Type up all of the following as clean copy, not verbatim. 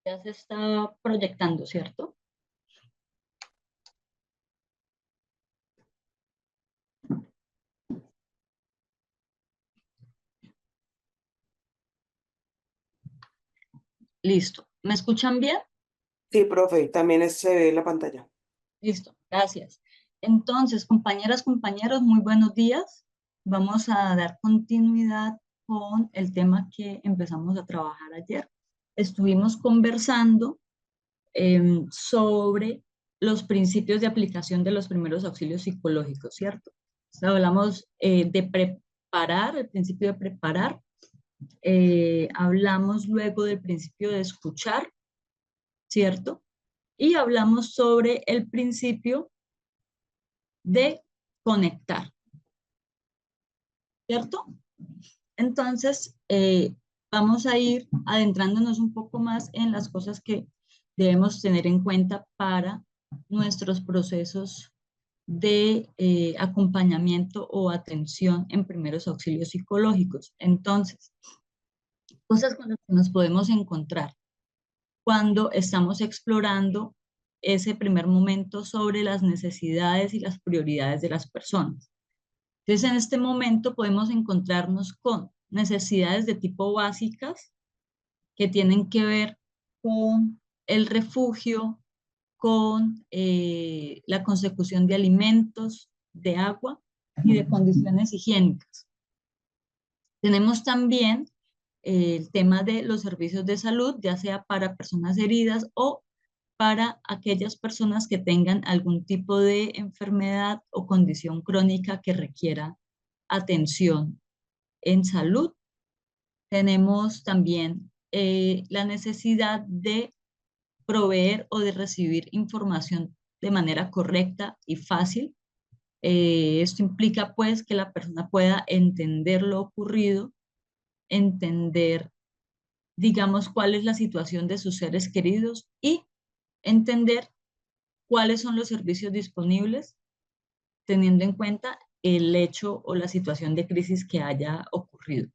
Ya se está proyectando, ¿cierto? Listo. ¿Me escuchan bien? Sí, profe, también se ve en la pantalla. Listo, gracias. Entonces, compañeras, compañeros, muy buenos días. Vamos a dar continuidad con el tema que empezamos a trabajar ayer. Estuvimos conversando sobre los principios de aplicación de los primeros auxilios psicológicos, ¿cierto? Hablamos de preparar, el principio de preparar. Hablamos luego del principio de escuchar, ¿cierto? Y hablamos sobre el principio de conectar, ¿cierto? Entonces, vamos a ir adentrándonos un poco más en las cosas que debemos tener en cuenta para nuestros procesos de acompañamiento o atención en primeros auxilios psicológicos. Entonces, cosas con las que nos podemos encontrar cuando estamos explorando ese primer momento sobre las necesidades y las prioridades de las personas. Entonces, en este momento podemos encontrarnos con necesidades de tipo básicas que tienen que ver con el refugio, con la consecución de alimentos, de agua y de condiciones higiénicas. Tenemos también el tema de los servicios de salud, ya sea para personas heridas o para aquellas personas que tengan algún tipo de enfermedad o condición crónica que requiera atención en salud. Tenemos también la necesidad de proveer o de recibir información de manera correcta y fácil. Esto implica pues que la persona pueda entender lo ocurrido, entender, digamos, cuál es la situación de sus seres queridos y entender cuáles son los servicios disponibles, teniendo en cuenta el hecho o la situación de crisis que haya ocurrido.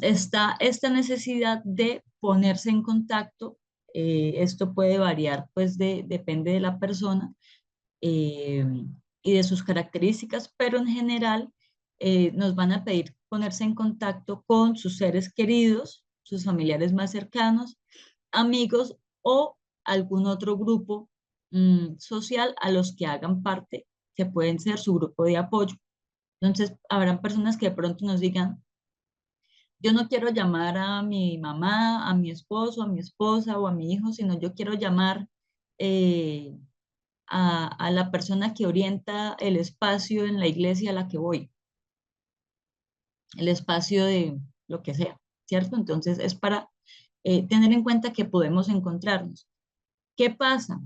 Está esta necesidad de ponerse en contacto. Esto puede variar, pues depende de la persona eh, y de sus características, pero en general nos van a pedir ponerse en contacto con sus seres queridos, sus familiares más cercanos, amigos o algún otro grupo social a los que hagan parte, que pueden ser su grupo de apoyo. Entonces, habrán personas que de pronto nos digan, yo no quiero llamar a mi mamá, a mi esposo, a mi esposa o a mi hijo, sino yo quiero llamar eh, a la persona que orienta el espacio en la iglesia a la que voy, el espacio de lo que sea, ¿cierto? Entonces es para tener en cuenta que podemos encontrarnos. ¿Qué pasa?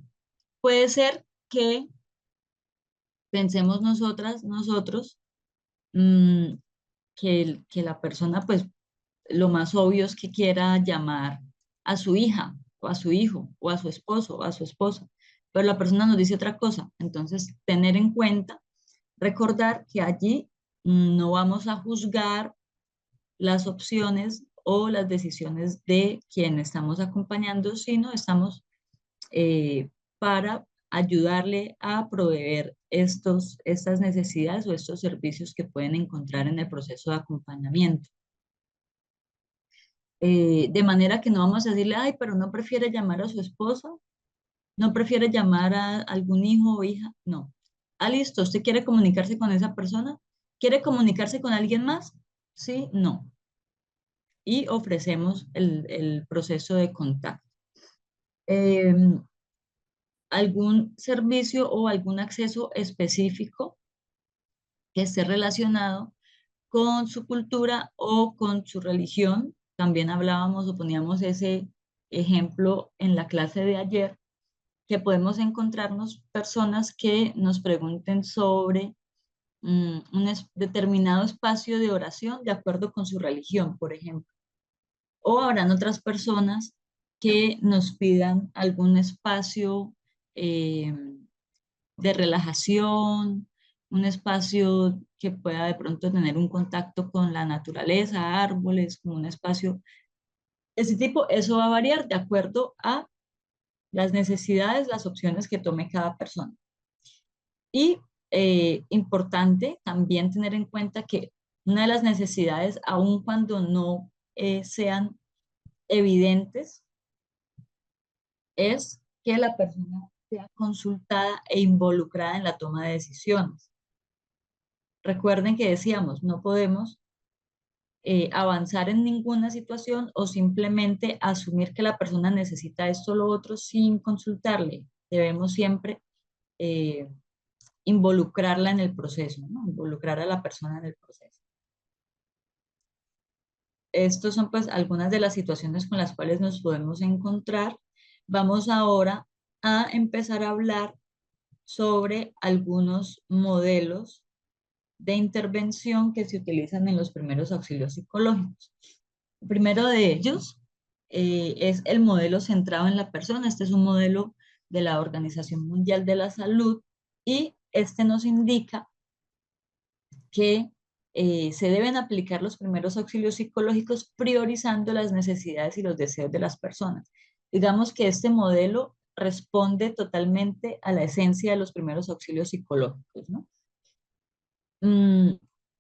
Puede ser que pensemos nosotras, nosotros, mmm, que la persona, pues, lo más obvio es que quiera llamar a su hija, o a su hijo, o a su esposo, o a su esposa, pero la persona nos dice otra cosa. Entonces, tener en cuenta, recordar que allí no vamos a juzgar las opciones o las decisiones de quien estamos acompañando, sino estamos para ayudarle a proveer estas necesidades o estos servicios que pueden encontrar en el proceso de acompañamiento. De manera que no vamos a decirle, ay, pero no prefiere llamar a su esposa, no prefiere llamar a algún hijo o hija, no. Ah, listo, ¿usted quiere comunicarse con esa persona? ¿Quiere comunicarse con alguien más? Sí, no. Y ofrecemos el proceso de contacto. Eh, Algún servicio o algún acceso específico que esté relacionado con su cultura o con su religión. También hablábamos o poníamos ese ejemplo en la clase de ayer, que podemos encontrarnos personas que nos pregunten sobre un determinado espacio de oración de acuerdo con su religión, por ejemplo. O habrán otras personas que nos pidan algún espacio eh, de relajación, un espacio que pueda de pronto tener un contacto con la naturaleza, árboles, como un espacio Ese tipo, eso va a variar de acuerdo a las necesidades, las opciones que tome cada persona. Y importante también tener en cuenta que una de las necesidades, aun cuando no sean evidentes, es que la persona sea consultada e involucrada en la toma de decisiones. Recuerden que decíamos, no podemos avanzar en ninguna situación o simplemente asumir que la persona necesita esto o lo otro sin consultarle. Debemos siempre eh, involucrarla en el proceso, ¿no? Involucrar a la persona en el proceso. Estos son pues algunas de las situaciones con las cuales nos podemos encontrar. Vamos ahora a empezar a hablar sobre algunos modelos de intervención que se utilizan en los primeros auxilios psicológicos. El primero de ellos es el modelo centrado en la persona. Este es un modelo de la Organización Mundial de la Salud y este nos indica que se deben aplicar los primeros auxilios psicológicos priorizando las necesidades y los deseos de las personas. Digamos que este modelo responde totalmente a la esencia de los primeros auxilios psicológicos, ¿no?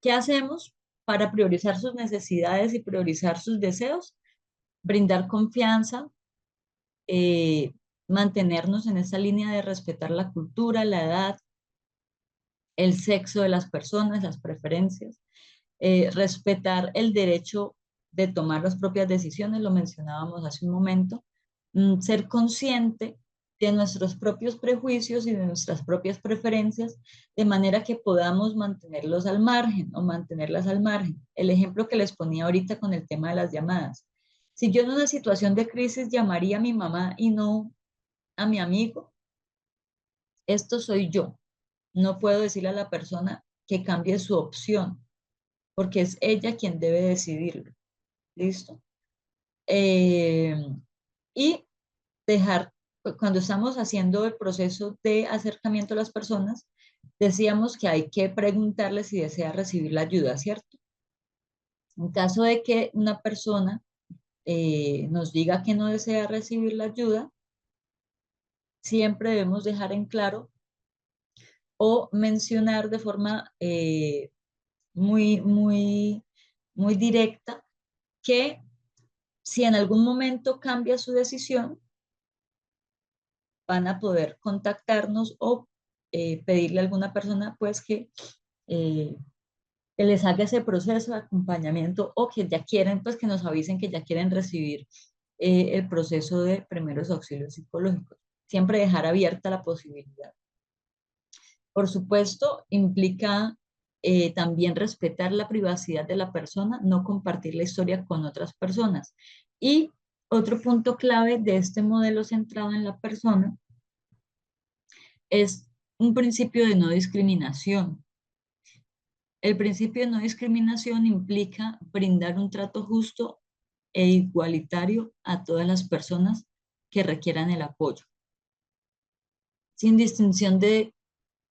¿Qué hacemos para priorizar sus necesidades y priorizar sus deseos? Brindar confianza, eh, mantenernos en esa línea de respetar la cultura, la edad, el sexo de las personas, las preferencias, respetar el derecho de tomar las propias decisiones, lo mencionábamos hace un momento, ser consciente de nuestros propios prejuicios y de nuestras propias preferencias, de manera que podamos mantenerlos al margen o mantenerlas al margen. El ejemplo que les ponía ahorita con el tema de las llamadas. Si yo en una situación de crisis llamaría a mi mamá y no a mi amigo, esto soy yo. No puedo decirle a la persona que cambie su opción, porque es ella quien debe decidirlo. ¿Listo? Eh, y dejar, cuando estamos haciendo el proceso de acercamiento a las personas, decíamos que hay que preguntarle si desea recibir la ayuda, ¿cierto? En caso de que una persona nos diga que no desea recibir la ayuda, siempre debemos dejar en claro o mencionar de forma muy, muy, muy directa que si en algún momento cambia su decisión, van a poder contactarnos o pedirle a alguna persona pues eh, que les haga ese proceso de acompañamiento o que ya quieren, pues que nos avisen que ya quieren recibir el proceso de primeros auxilios psicológicos. Siempre dejar abierta la posibilidad. Por supuesto, implica también respetar la privacidad de la persona, no compartir la historia con otras personas. Y otro punto clave de este modelo centrado en la persona es un principio de no discriminación. El principio de no discriminación implica brindar un trato justo e igualitario a todas las personas que requieran el apoyo, sin distinción de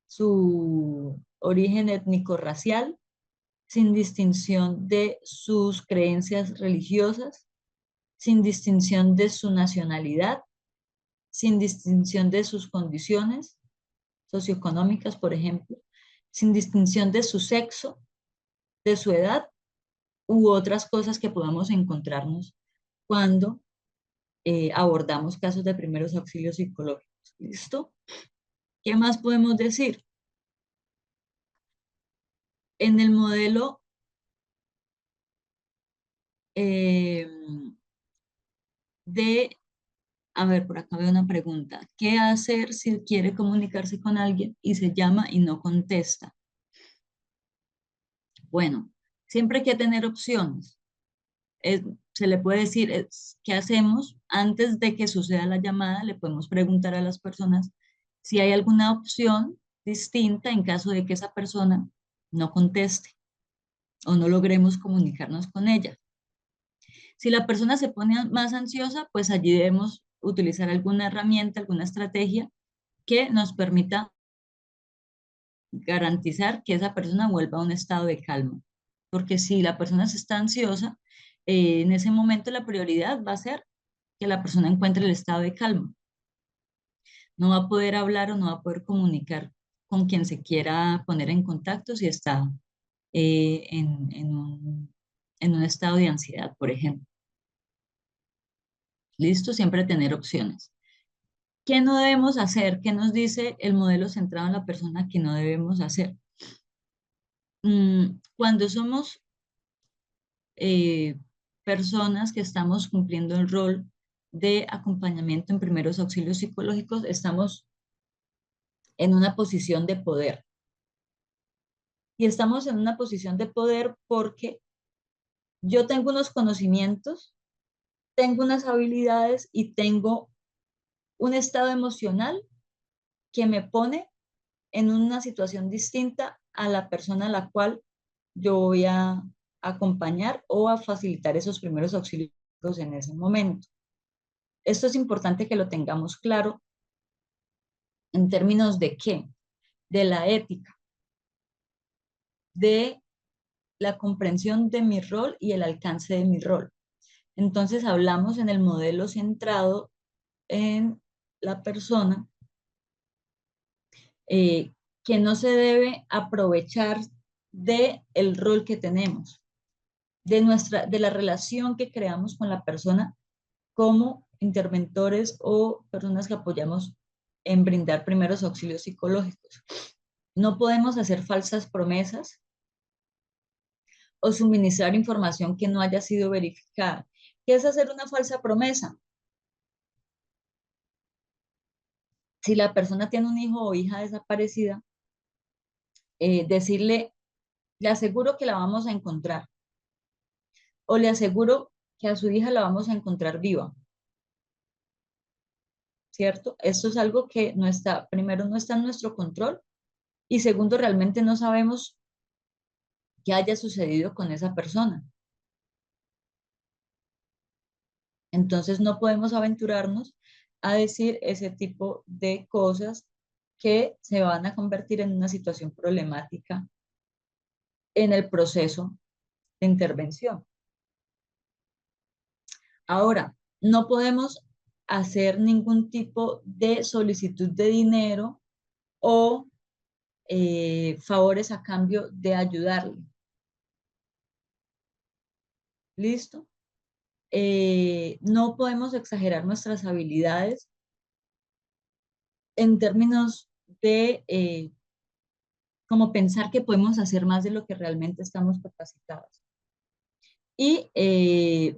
su origen étnico-racial, sin distinción de sus creencias religiosas, sin distinción de su nacionalidad, sin distinción de sus condiciones socioeconómicas, por ejemplo, sin distinción de su sexo, de su edad u otras cosas que podamos encontrarnos cuando abordamos casos de primeros auxilios psicológicos. ¿Listo? ¿Qué más podemos decir? En el modelo eh, de, a ver, por acá veo una pregunta. ¿Qué hacer si quiere comunicarse con alguien y se llama y no contesta? Bueno, siempre hay que tener opciones. Se le puede decir, ¿qué hacemos? Antes de que suceda la llamada, le podemos preguntar a las personas si hay alguna opción distinta en caso de que esa persona no conteste o no logremos comunicarnos con ella. Si la persona se pone más ansiosa, pues allí debemos utilizar alguna herramienta, alguna estrategia que nos permita garantizar que esa persona vuelva a un estado de calma. Porque si la persona se está ansiosa, En ese momento la prioridad va a ser que la persona encuentre el estado de calma. No va a poder hablar o no va a poder comunicar con quien se quiera poner en contacto si está en un estado de ansiedad, por ejemplo. Listo, siempre tener opciones. ¿Qué no debemos hacer? ¿Qué nos dice el modelo centrado en la persona que no debemos hacer? Cuando somos eh, personas que estamos cumpliendo el rol de acompañamiento en primeros auxilios psicológicos, estamos en una posición de poder. Y estamos en una posición de poder porque yo tengo unos conocimientos, tengo unas habilidades y tengo un estado emocional que me pone en una situación distinta a la persona a la cual yo voy a acompañar o a facilitar esos primeros auxilios en ese momento. Esto es importante que lo tengamos claro en términos de qué, de la ética, de la comprensión de mi rol y el alcance de mi rol. Entonces hablamos en el modelo centrado en la persona eh, que no se debe aprovechar de el rol que tenemos, de la relación que creamos con la persona como interventores o personas que apoyamos en brindar primeros auxilios psicológicos. No podemos hacer falsas promesas o suministrar información que no haya sido verificada. ¿Qué es hacer una falsa promesa? Si la persona tiene un hijo o hija desaparecida, decirle, le aseguro que la vamos a encontrar o le aseguro que a su hija la vamos a encontrar viva, ¿cierto? Esto es algo que no está, primero, no está en nuestro control y segundo, realmente no sabemos qué haya sucedido con esa persona. Entonces no podemos aventurarnos a decir ese tipo de cosas que se van a convertir en una situación problemática en el proceso de intervención. Ahora, no podemos hacer ningún tipo de solicitud de dinero o favores a cambio de ayudarle. ¿Listo? No podemos exagerar nuestras habilidades en términos de como pensar que podemos hacer más de lo que realmente estamos capacitados. Y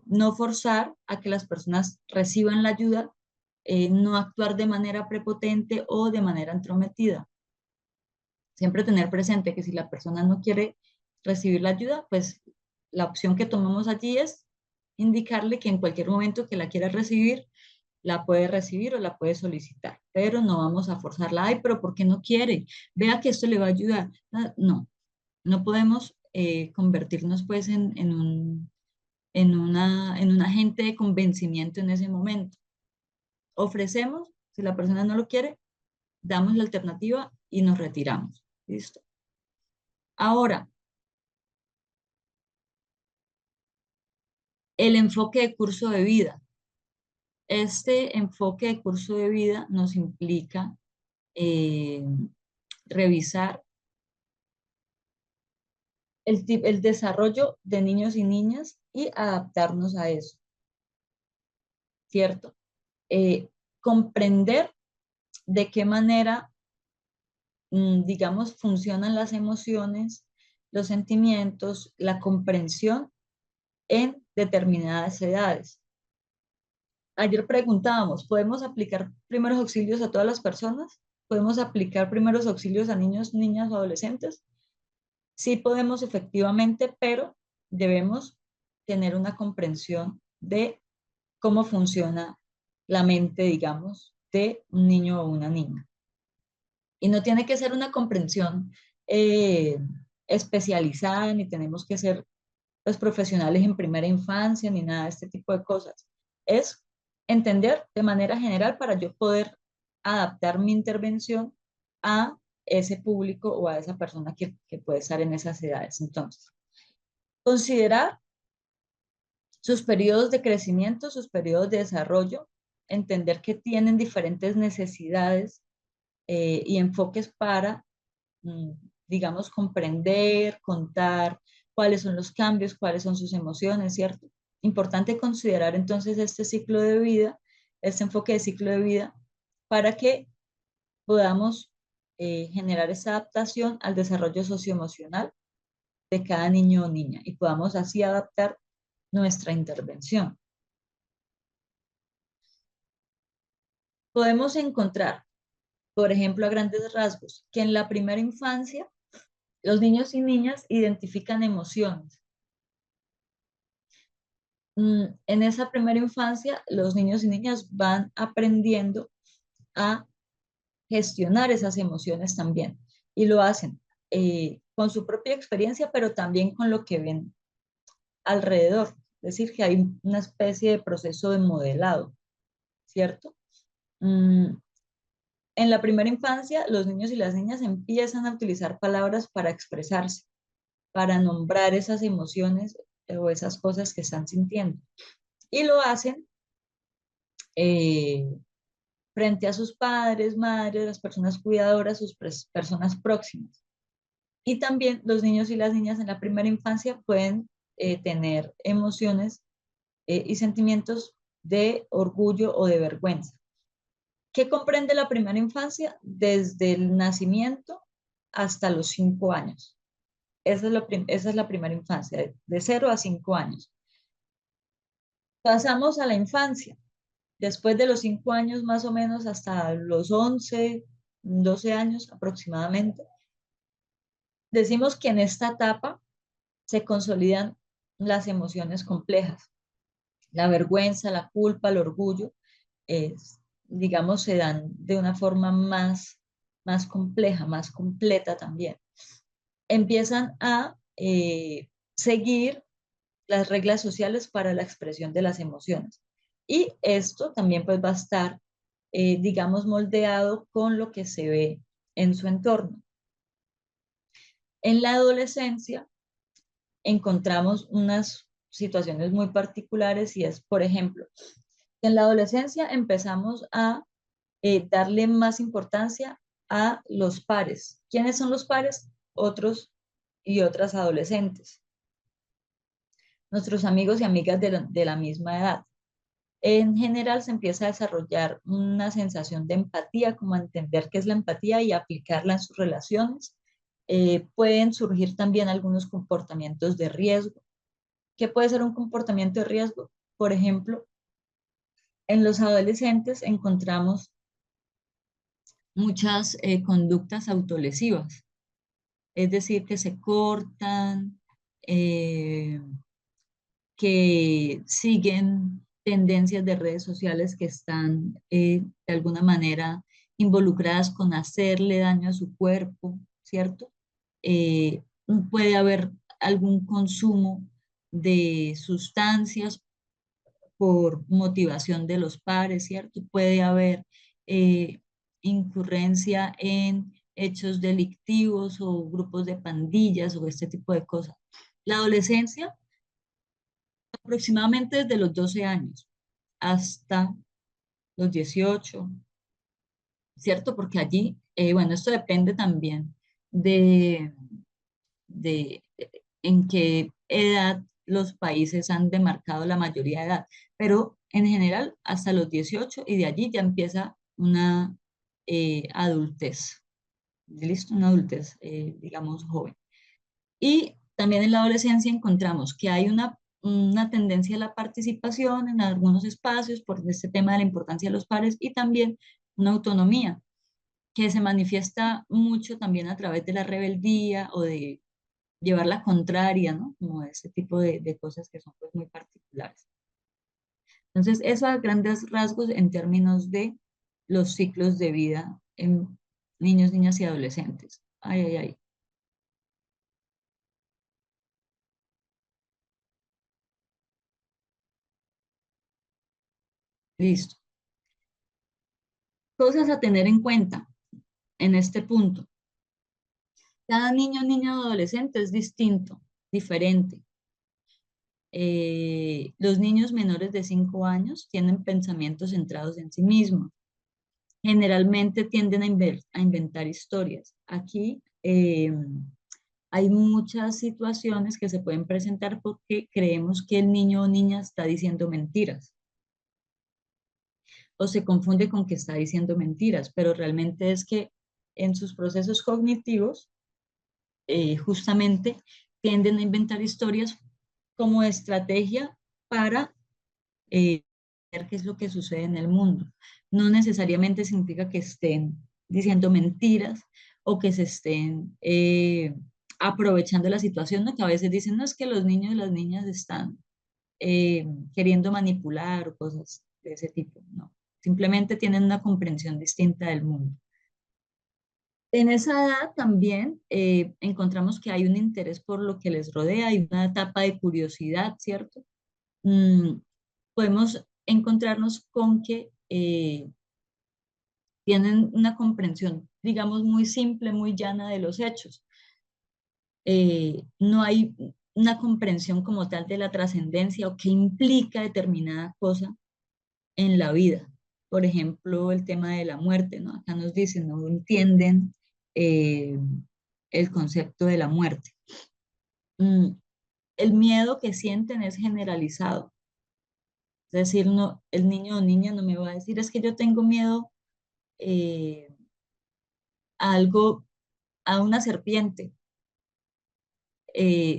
no forzar a que las personas reciban la ayuda, no actuar de manera prepotente o de manera entrometida. Siempre tener presente que si la persona no quiere recibir la ayuda, pues la opción que tomamos allí es indicarle que en cualquier momento que la quiera recibir, la puede recibir o la puede solicitar, pero no vamos a forzarla. Ay, pero ¿por qué no quiere? Vea que esto le va a ayudar. Ah, no, no podemos convertirnos pues en un agente de convencimiento en ese momento. Ofrecemos, si la persona no lo quiere, damos la alternativa y nos retiramos. ¿Listo? Ahora, el enfoque de curso de vida. Este enfoque de curso de vida nos implica eh, revisar el desarrollo de niños y niñas y adaptarnos a eso, ¿cierto? Comprender de qué manera, digamos, funcionan las emociones, los sentimientos, la comprensión en determinadas edades. Ayer preguntábamos, ¿podemos aplicar primeros auxilios a todas las personas? ¿Podemos aplicar primeros auxilios a niños, niñas o adolescentes? Sí podemos efectivamente, pero debemos tener una comprensión de cómo funciona la mente, digamos, de un niño o una niña. Y no tiene que ser una comprensión eh, especializada, ni tenemos que ser los profesionales en primera infancia, ni nada de este tipo de cosas. Es entender de manera general para yo poder adaptar mi intervención a ese público o a esa persona que puede estar en esas edades. Entonces, considerar sus periodos de crecimiento, sus periodos de desarrollo, entender que tienen diferentes necesidades y enfoques para, mm, digamos, comprender, contar cuáles son los cambios, cuáles son sus emociones, ¿cierto? Importante considerar entonces este ciclo de vida, este enfoque de ciclo de vida, para que podamos generar esa adaptación al desarrollo socioemocional de cada niño o niña y podamos así adaptar nuestra intervención. Podemos encontrar, por ejemplo, a grandes rasgos, que en la primera infancia los niños y niñas identifican emociones. En esa primera infancia, los niños y niñas van aprendiendo a gestionar esas emociones también y lo hacen con su propia experiencia, pero también con lo que ven alrededor. Es decir, que hay una especie de proceso de modelado, ¿cierto? Mm, En la primera infancia, los niños y las niñas empiezan a utilizar palabras para expresarse, para nombrar esas emociones o esas cosas que están sintiendo. Y lo hacen eh, frente a sus padres, madres, las personas cuidadoras, sus personas próximas. Y también los niños y las niñas en la primera infancia pueden tener emociones y sentimientos de orgullo o de vergüenza. ¿Qué comprende la primera infancia? Desde el nacimiento hasta los 5 años. Esa es la primera infancia, de 0 a 5 años. Pasamos a la infancia. Después de los 5 años, más o menos hasta los 11, 12 años aproximadamente, decimos que en esta etapa se consolidan las emociones complejas. La vergüenza, la culpa, el orgullo, digamos, se dan de una forma más compleja, más completa también. Empiezan a seguir las reglas sociales para la expresión de las emociones. Y esto también pues va a estar, digamos, moldeado con lo que se ve en su entorno. En la adolescencia encontramos unas situaciones muy particulares y es, por ejemplo, en la adolescencia empezamos a darle más importancia a los pares. ¿Quiénes son los pares? Otros y otras adolescentes, nuestros amigos y amigas de la misma edad. En general se empieza a desarrollar una sensación de empatía, como entender qué es la empatía y aplicarla en sus relaciones. Pueden surgir también algunos comportamientos de riesgo. ¿Qué puede ser un comportamiento de riesgo? Por ejemplo, en los adolescentes encontramos muchas conductas autolesivas, es decir, que se cortan, eh, que siguen tendencias de redes sociales que están de alguna manera involucradas con hacerle daño a su cuerpo, ¿cierto? Eh, Puede haber algún consumo de sustancias por motivación de los pares, ¿cierto? Puede haber eh, incurrencia en hechos delictivos o grupos de pandillas o este tipo de cosas. La adolescencia aproximadamente desde los 12 años hasta los 18, ¿cierto? Porque allí, bueno, esto depende también de, de en qué edad los países han demarcado la mayoría de edad, pero en general hasta los 18 y de allí ya empieza una adultez, ¿listo? Una adultez, digamos, joven. Y también en la adolescencia encontramos que hay una tendencia a la participación en algunos espacios por este tema de la importancia de los pares y también una autonomía que se manifiesta mucho también a través de la rebeldía o de llevar la contraria, ¿no? Como ese tipo de cosas que son pues muy particulares. Entonces, eso a grandes rasgos en términos de los ciclos de vida en niños, niñas y adolescentes. Ay, ay, ay. Listo. Cosas a tener en cuenta en este punto. Cada niño, niña o adolescente es distinto, diferente. Los niños menores de 5 años tienen pensamientos centrados en sí mismos. Generalmente tienden a inventar historias. Aquí hay muchas situaciones que se pueden presentar porque creemos que el niño o niña está diciendo mentiras o se confunde con que está diciendo mentiras, pero realmente es que en sus procesos cognitivos justamente tienden a inventar historias como estrategia para ver qué es lo que sucede en el mundo. No necesariamente significa que estén diciendo mentiras o que se estén aprovechando la situación, ¿no? Que a veces dicen, no, es que los niños y las niñas están queriendo manipular o cosas de ese tipo, no. Simplemente tienen una comprensión distinta del mundo. En esa edad también encontramos que hay un interés por lo que les rodea, hay una etapa de curiosidad, ¿cierto? Mm, podemos encontrarnos con que tienen una comprensión, digamos, muy simple, muy llana de los hechos. No hay una comprensión como tal de la trascendencia o qué implica determinada cosa en la vida. Por ejemplo, el tema de la muerte, ¿no? Acá nos dicen, no entienden eh, el concepto de la muerte. Mm, el miedo que sienten es generalizado. Es decir, no, el niño o niña no me va a decir, es que yo tengo miedo eh, a algo, a una serpiente.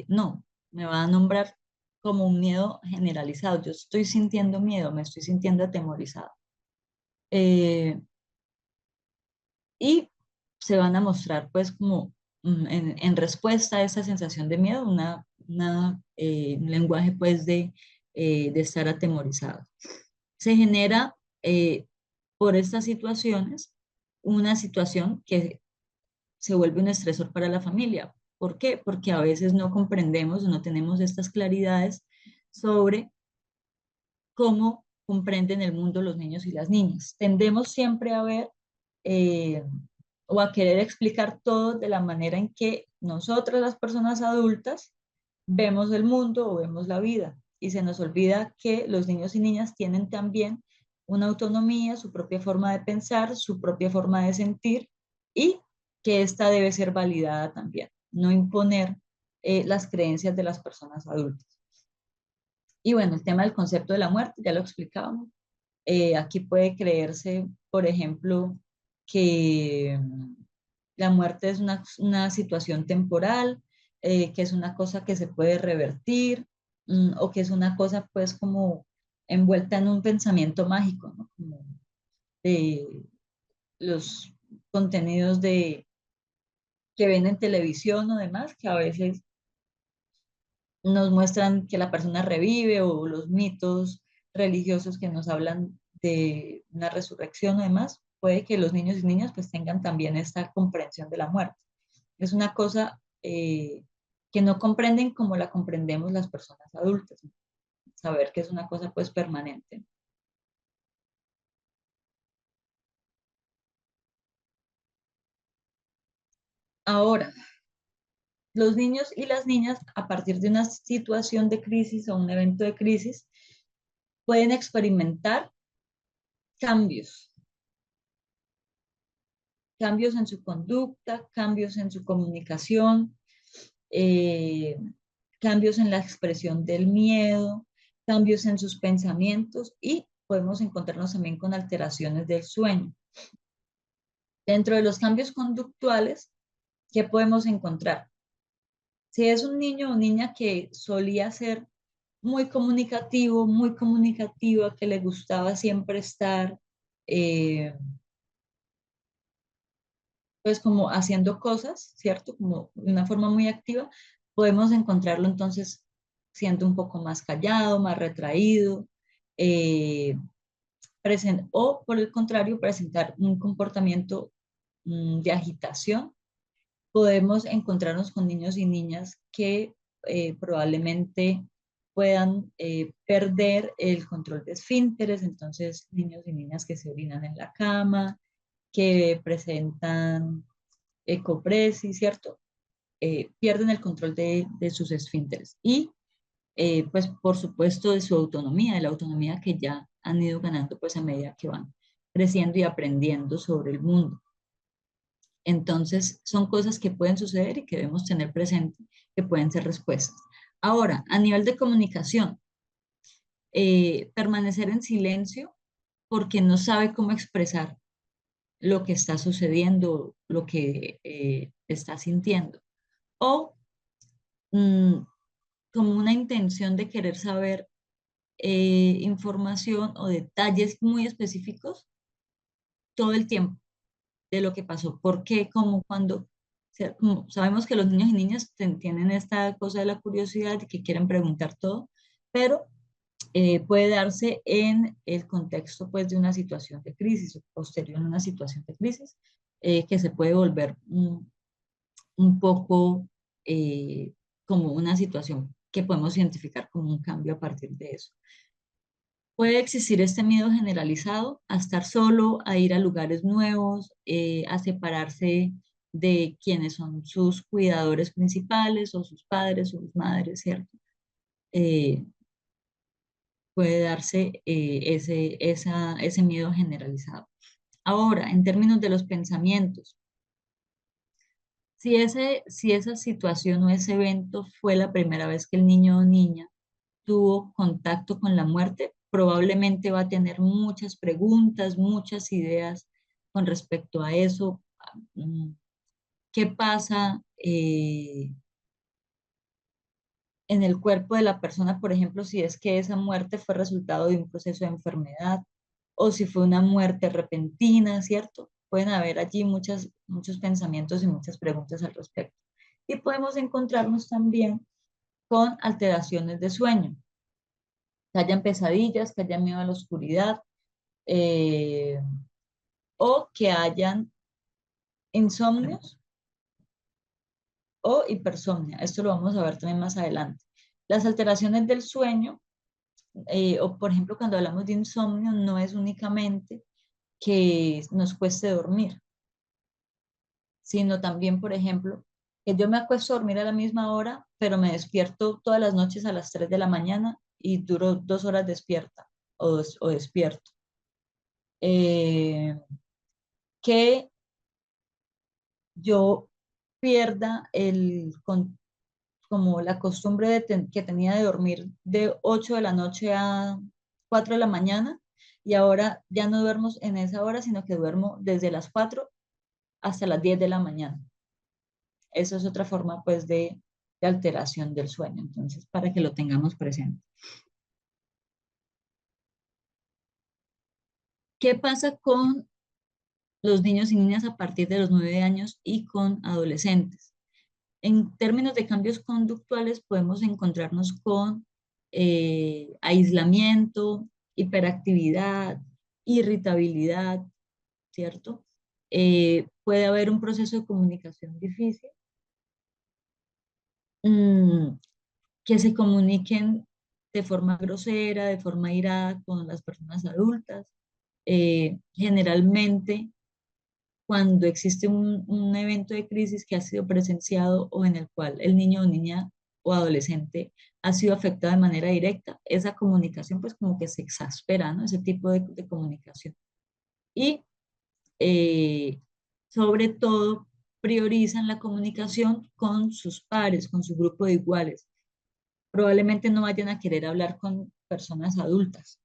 No, me va a nombrar como un miedo generalizado. Yo estoy sintiendo miedo, me estoy sintiendo atemorizado. Eh, y se van a mostrar pues como en respuesta a esa sensación de miedo, un lenguaje pues de estar atemorizado. Se genera por estas situaciones una situación que se vuelve un estresor para la familia. ¿Por qué? Porque a veces no comprendemos, no tenemos estas claridades sobre cómo comprenden el mundo los niños y las niñas. Tendemos siempre a ver eh, o a querer explicar todo de la manera en que nosotras, las personas adultas, vemos el mundo o vemos la vida. Y se nos olvida que los niños y niñas tienen también una autonomía, su propia forma de pensar, su propia forma de sentir y que esta debe ser validada también, no imponer las creencias de las personas adultas. Y bueno, el tema del concepto de la muerte, ya lo explicábamos. Aquí puede creerse, por ejemplo, que la muerte es una situación temporal, que es una cosa que se puede revertir, o que es una cosa pues como envuelta en un pensamiento mágico, ¿no? Como de los contenidos que ven en televisión o demás, que a veces nos muestran que la persona revive o los mitos religiosos que nos hablan de una resurrección o demás, puede que los niños y niñas pues tengan también esta comprensión de la muerte. Es una cosa que no comprenden como la comprendemos las personas adultas, ¿no? Saber que es una cosa pues permanente. Ahora, los niños y las niñas a partir de una situación de crisis o un evento de crisis pueden experimentar cambios, cambios en su conducta, cambios en su comunicación, eh, cambios en la expresión del miedo, cambios en sus pensamientos y podemos encontrarnos también con alteraciones del sueño. Dentro de los cambios conductuales, ¿qué podemos encontrar? Si es un niño o niña que solía ser muy comunicativo, muy comunicativa, que le gustaba siempre estar eh, pues como haciendo cosas, ¿cierto? Como de una forma muy activa, podemos encontrarlo entonces siendo un poco más callado, más retraído, eh, o por el contrario, presentar un comportamiento de agitación. Podemos encontrarnos con niños y niñas que probablemente puedan perder el control de esfínteres, entonces niños y niñas que se orinan en la cama, que presentan ecopresis, ¿cierto? Pierden el control de sus esfínteres. Y pues por supuesto de su autonomía, de la autonomía que ya han ido ganando pues a medida que van creciendo y aprendiendo sobre el mundo. Entonces, son cosas que pueden suceder y que debemos tener presente, que pueden ser respuestas. Ahora, a nivel de comunicación, permanecer en silencio porque no sabe cómo expresar lo que está sucediendo, lo que está sintiendo, o mm, como una intención de querer saber información o detalles muy específicos todo el tiempo de lo que pasó, por qué, cómo, cuándo. O sea, como sabemos que los niños y niñas tienen esta cosa de la curiosidad y que quieren preguntar todo, pero puede darse en el contexto pues, de una situación de crisis o posterior a una situación de crisis que se puede volver un poco como una situación que podemos identificar como un cambio a partir de eso. Puede existir este miedo generalizado a estar solo, a ir a lugares nuevos, a separarse de quienes son sus cuidadores principales o sus padres o sus madres, ¿cierto? Eh, puede darse ese miedo generalizado. Ahora, en términos de los pensamientos, si esa situación o ese evento fue la primera vez que el niño o niña tuvo contacto con la muerte, probablemente va a tener muchas preguntas, muchas ideas con respecto a eso. Mm, ¿Qué pasa en el cuerpo de la persona, por ejemplo, si es que esa muerte fue resultado de un proceso de enfermedad o si fue una muerte repentina, ¿cierto? Pueden haber allí muchos pensamientos y muchas preguntas al respecto. Y podemos encontrarnos también con alteraciones de sueño, que hayan pesadillas, que hayan miedo a la oscuridad, eh, o que hayan insomnios o hipersomnia. Esto lo vamos a ver también más adelante. Las alteraciones del sueño, o por ejemplo cuando hablamos de insomnio, no es únicamente que nos cueste dormir, sino también, por ejemplo, que yo me acuesto a dormir a la misma hora, pero me despierto todas las noches a las 3 de la mañana y duro 2 horas despierta o despierto. Eh, que yo pierda como la costumbre que tenía de dormir de 8 de la noche a 4 de la mañana y ahora ya no duermo en esa hora, sino que duermo desde las 4 hasta las 10 de la mañana. Eso es otra forma pues de alteración del sueño, entonces para que lo tengamos presente. ¿Qué pasa con los niños y niñas a partir de los 9 años y con adolescentes? En términos de cambios conductuales, podemos encontrarnos con aislamiento, hiperactividad, irritabilidad, ¿cierto? Puede haber un proceso de comunicación difícil, mm, que se comuniquen de forma grosera, de forma irada con las personas adultas. Generalmente cuando existe un evento de crisis que ha sido presenciado o en el cual el niño o niña o adolescente ha sido afectado de manera directa, esa comunicación pues como que se exaspera, ¿no? Ese tipo de comunicación. Y eh, sobre todo priorizan la comunicación con sus pares, con su grupo de iguales. Probablemente no vayan a querer hablar con personas adultas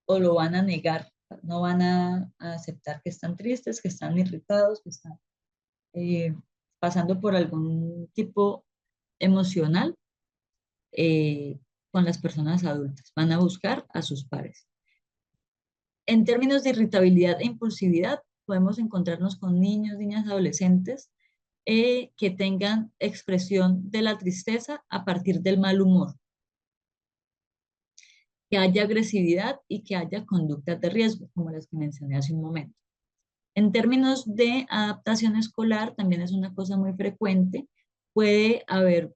o lo van a negar, no van a aceptar que están tristes, que están irritados, que están eh, pasando por algún tipo emocional eh, con las personas adultas. Van a buscar a sus pares. En términos de irritabilidad e impulsividad, podemos encontrarnos con niños, niñas, adolescentes que tengan expresión de la tristeza a partir del mal humor, que haya agresividad y que haya conductas de riesgo, como las que mencioné hace un momento. En términos de adaptación escolar, también es una cosa muy frecuente. Puede haber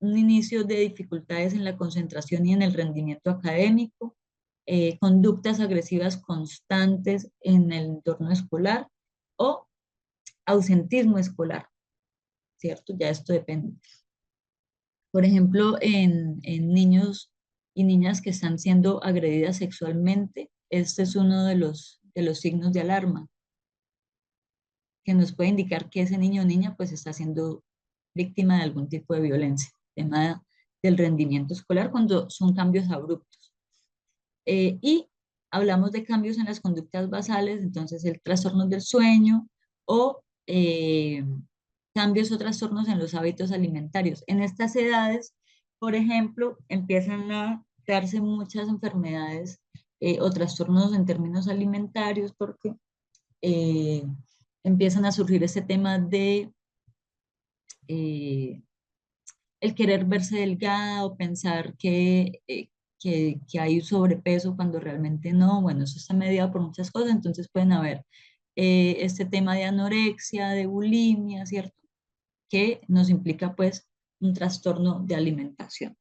un inicio de dificultades en la concentración y en el rendimiento académico, conductas agresivas constantes en el entorno escolar o ausentismo escolar, ¿cierto? Ya esto depende. Por ejemplo, en niños y niñas que están siendo agredidas sexualmente, este es uno de los signos de alarma que nos puede indicar que ese niño o niña pues está siendo víctima de algún tipo de violencia. Tema del rendimiento escolar cuando son cambios abruptos. Y hablamos de cambios en las conductas basales, entonces el trastorno del sueño o cambios o trastornos en los hábitos alimentarios. En estas edades, por ejemplo, empiezan a darse muchas enfermedades o trastornos en términos alimentarios porque eh, empiezan a surgir este tema de eh, el querer verse delgada o pensar que hay sobrepeso cuando realmente no. Bueno, eso está mediado por muchas cosas, entonces pueden haber este tema de anorexia, de bulimia, ¿cierto? Que nos implica pues un trastorno de alimentación.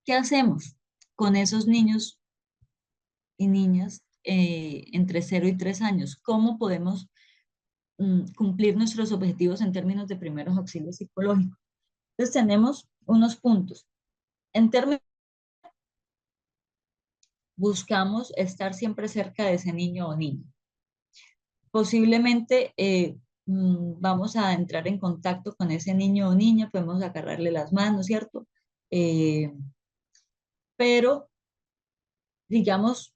¿Qué hacemos con esos niños y niñas entre 0 y 3 años? ¿Cómo podemos cumplir nuestros objetivos en términos de primeros auxilios psicológicos? Entonces tenemos unos puntos. En términos, buscamos estar siempre cerca de ese niño o niña. Posiblemente vamos a entrar en contacto con ese niño o niña, podemos agarrarle las manos, ¿cierto? Eh, pero, digamos,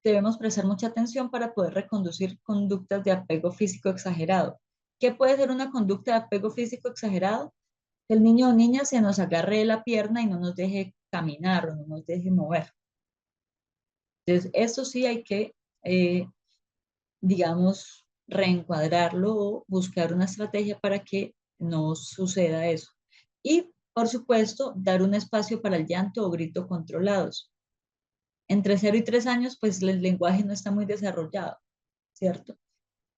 debemos prestar mucha atención para poder reconducir conductas de apego físico exagerado. ¿Qué puede ser una conducta de apego físico exagerado? Que el niño o niña se nos agarre de la pierna y no nos deje caminar o no nos deje mover. Entonces, eso sí hay que, digamos, reencuadrarlo o buscar una estrategia para que no suceda eso. Y, por supuesto, dar un espacio para el llanto o grito controlados. Entre 0 y 3 años, pues el lenguaje no está muy desarrollado, ¿cierto?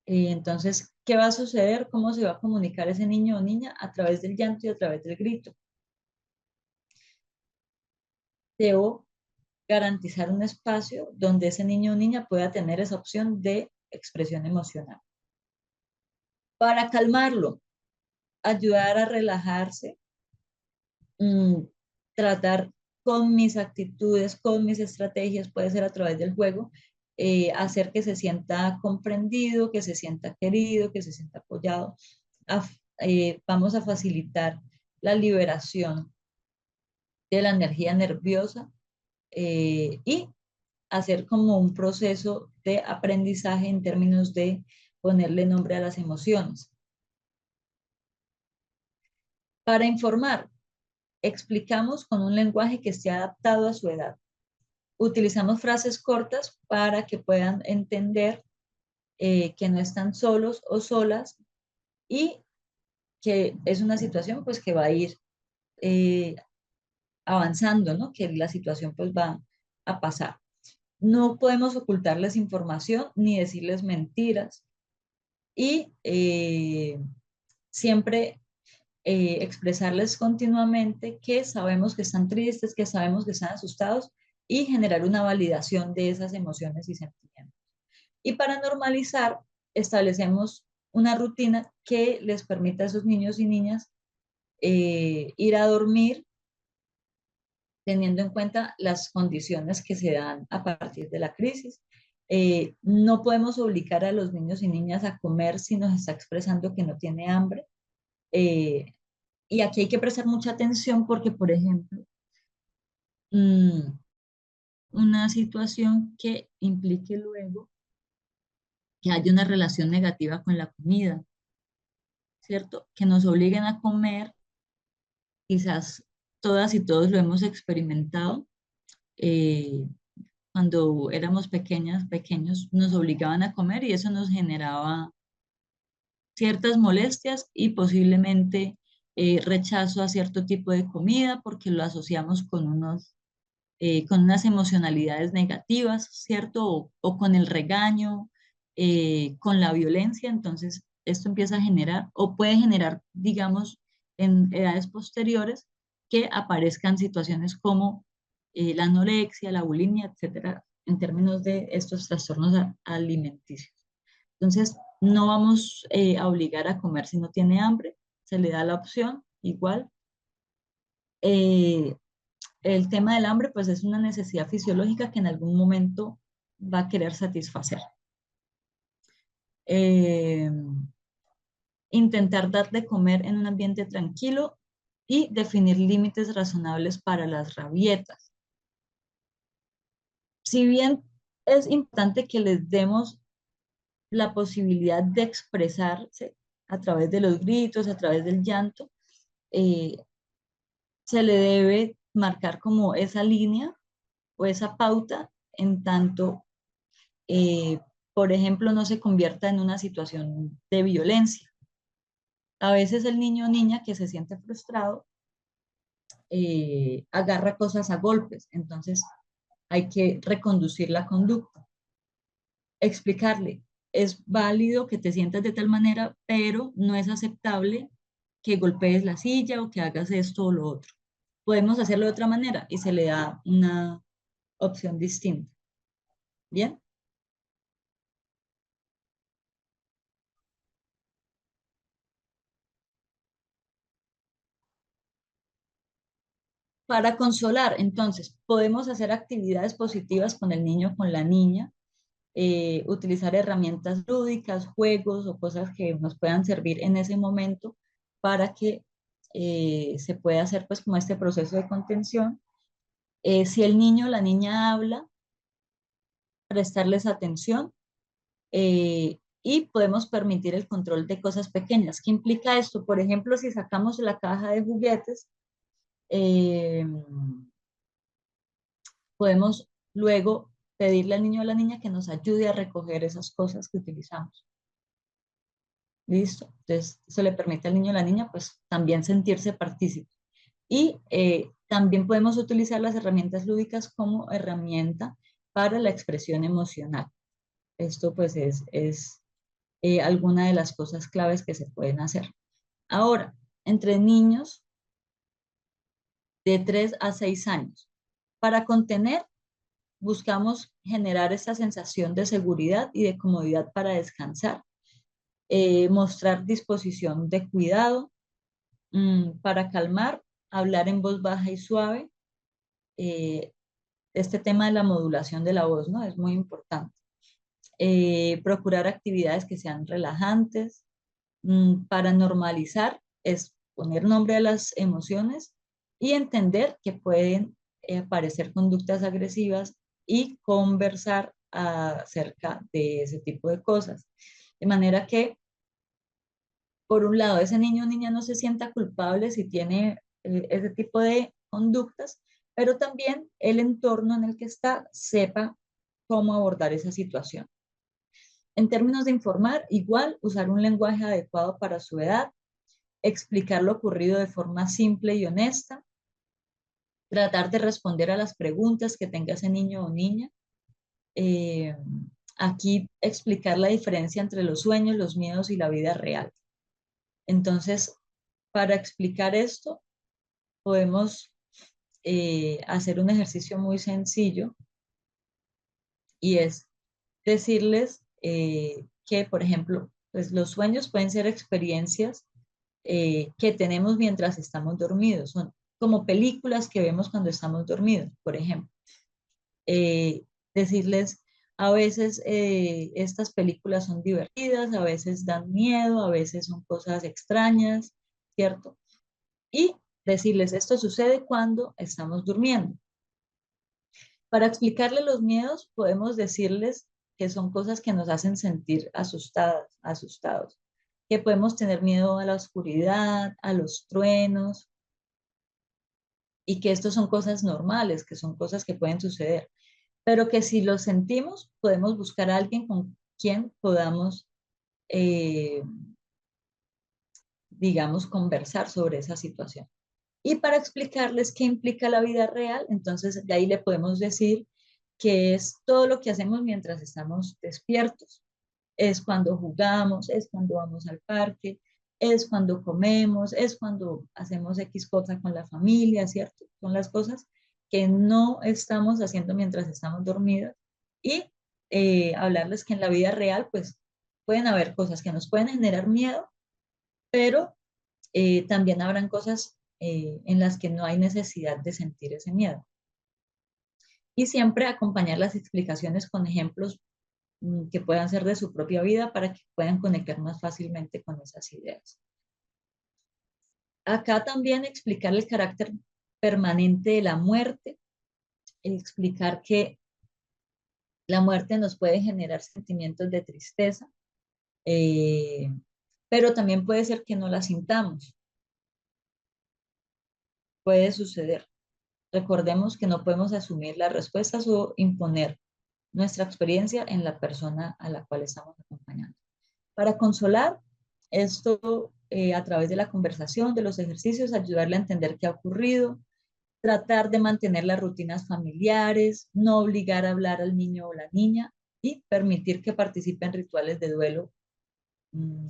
Entonces, ¿qué va a suceder? ¿Cómo se va a comunicar ese niño o niña? A través del llanto y a través del grito. Debo garantizar un espacio donde ese niño o niña pueda tener esa opción de expresión emocional. Para calmarlo, ayudar a relajarse, mm, tratar con mis actitudes, con mis estrategias, puede ser a través del juego, hacer que se sienta comprendido, que se sienta querido, que se sienta apoyado. Vamos a facilitar la liberación de la energía nerviosa y hacer como un proceso de aprendizaje en términos de ponerle nombre a las emociones. Para informar, explicamos con un lenguaje que esté adaptado a su edad. Utilizamos frases cortas para que puedan entender que no están solos o solas y que es una situación pues que va a ir eh, avanzando, ¿no? Que la situación pues va a pasar. No podemos ocultarles información ni decirles mentiras y siempre expresarles continuamente que sabemos que están tristes, que sabemos que están asustados y generar una validación de esas emociones y sentimientos. Y para normalizar, establecemos una rutina que les permita a esos niños y niñas ir a dormir teniendo en cuenta las condiciones que se dan a partir de la crisis. No podemos obligar a los niños y niñas a comer si nos está expresando que no tiene hambre. Eh, y aquí hay que prestar mucha atención porque, por ejemplo, una situación que implique luego que haya una relación negativa con la comida, ¿cierto? Que nos obliguen a comer, quizás todas y todos lo hemos experimentado. eh, Cuando éramos pequeñas, pequeños, nos obligaban a comer y eso nos generaba ciertas molestias y posiblemente rechazo a cierto tipo de comida porque lo asociamos con unas emocionalidades negativas, ¿cierto? O con el regaño, con la violencia. Entonces, esto empieza a generar o puede generar, digamos, en edades posteriores que aparezcan situaciones como la anorexia, la bulimia, etcétera, en términos de estos trastornos alimenticios. Entonces, no vamos a obligar a comer si no tiene hambre, se le da la opción igual. Eh, el tema del hambre, pues es una necesidad fisiológica que en algún momento va a querer satisfacer. Eh, Intentar dar de comer en un ambiente tranquilo y definir límites razonables para las rabietas. Si bien es importante que les demos la posibilidad de expresarse a través de los gritos, a través del llanto, eh, se le debe marcar como esa línea o esa pauta en tanto, eh, por ejemplo, no se convierta en una situación de violencia. A veces el niño o niña que se siente frustrado agarra cosas a golpes, entonces hay que reconducir la conducta, explicarle, es válido que te sientas de tal manera, pero no es aceptable que golpees la silla o que hagas esto o lo otro. Podemos hacerlo de otra manera y se le da una opción distinta. ¿Bien? Para consolar, entonces, podemos hacer actividades positivas con el niño, con la niña, utilizar herramientas lúdicas, juegos o cosas que nos puedan servir en ese momento para que se pueda hacer pues como este proceso de contención. Si el niño o la niña habla, prestarles atención y podemos permitir el control de cosas pequeñas. ¿Qué implica esto? Por ejemplo, si sacamos la caja de juguetes, eh, podemos luego pedirle al niño o a la niña que nos ayude a recoger esas cosas que utilizamos. ¿Listo? Entonces, eso le permite al niño o a la niña, pues, también sentirse partícipe. Y también podemos utilizar las herramientas lúdicas como herramienta para la expresión emocional. Esto, pues, es alguna de las cosas claves que se pueden hacer. Ahora, entre niños de 3 a 6 años, para contener, buscamos generar esa sensación de seguridad y de comodidad para descansar, mostrar disposición de cuidado, para calmar, hablar en voz baja y suave. eh, este tema de la modulación de la voz, ¿no? Es muy importante. Procurar actividades que sean relajantes. Para normalizar es poner nombre a las emociones y entender que pueden aparecer conductas agresivas y conversar acerca de ese tipo de cosas. De manera que, por un lado, ese niño o niña no se sienta culpable si tiene ese tipo de conductas, pero también el entorno en el que está sepa cómo abordar esa situación. En términos de informar, igual usar un lenguaje adecuado para su edad, explicar lo ocurrido de forma simple y honesta, tratar de responder a las preguntas que tenga ese niño o niña. Eh, Aquí explicar la diferencia entre los sueños, los miedos y la vida real. Entonces, para explicar esto, podemos hacer un ejercicio muy sencillo y es decirles que, por ejemplo, pues los sueños pueden ser experiencias que tenemos mientras estamos dormidos. Son como películas que vemos cuando estamos dormidos, por ejemplo. Eh, Decirles, a veces estas películas son divertidas, a veces dan miedo, a veces son cosas extrañas, ¿cierto? Y decirles, esto sucede cuando estamos durmiendo. Para explicarle los miedos, podemos decirles que son cosas que nos hacen sentir asustadas, asustados, que podemos tener miedo a la oscuridad, a los truenos, y que estos son cosas normales, que son cosas que pueden suceder, pero que si los sentimos, podemos buscar a alguien con quien podamos, eh, digamos, conversar sobre esa situación. Y para explicarles qué implica la vida real, entonces de ahí le podemos decir que es todo lo que hacemos mientras estamos despiertos. Es cuando jugamos, es cuando vamos al parque, es cuando comemos, es cuando hacemos X cosa con la familia, ¿cierto? Son las cosas que no estamos haciendo mientras estamos dormidos y hablarles que en la vida real, pues pueden haber cosas que nos pueden generar miedo, pero también habrán cosas en las que no hay necesidad de sentir ese miedo. Y siempre acompañar las explicaciones con ejemplos que puedan ser de su propia vida para que puedan conectar más fácilmente con esas ideas. Acá también explicar el carácter permanente de la muerte, explicar que la muerte nos puede generar sentimientos de tristeza, eh, pero también puede ser que no la sintamos, puede suceder. Recordemos que no podemos asumir las respuestas o imponer nuestra experiencia en la persona a la cual estamos acompañando. Para consolar, esto a través de la conversación, de los ejercicios, ayudarle a entender qué ha ocurrido, tratar de mantener las rutinas familiares, no obligar a hablar al niño o la niña y permitir que participe en rituales de duelo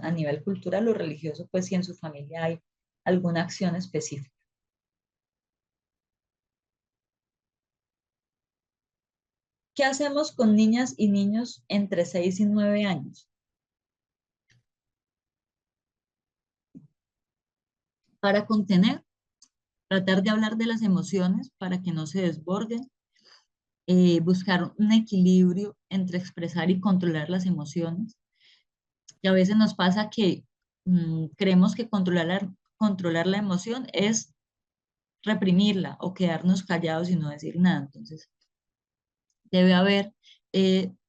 a nivel cultural o religioso, pues si en su familia hay alguna acción específica. ¿Qué hacemos con niñas y niños entre 6 y 9 años? Para contener, tratar de hablar de las emociones para que no se desborden, buscar un equilibrio entre expresar y controlar las emociones. Y a veces nos pasa que creemos que controlar la emoción es reprimirla o quedarnos callados y no decir nada. Entonces, debe haber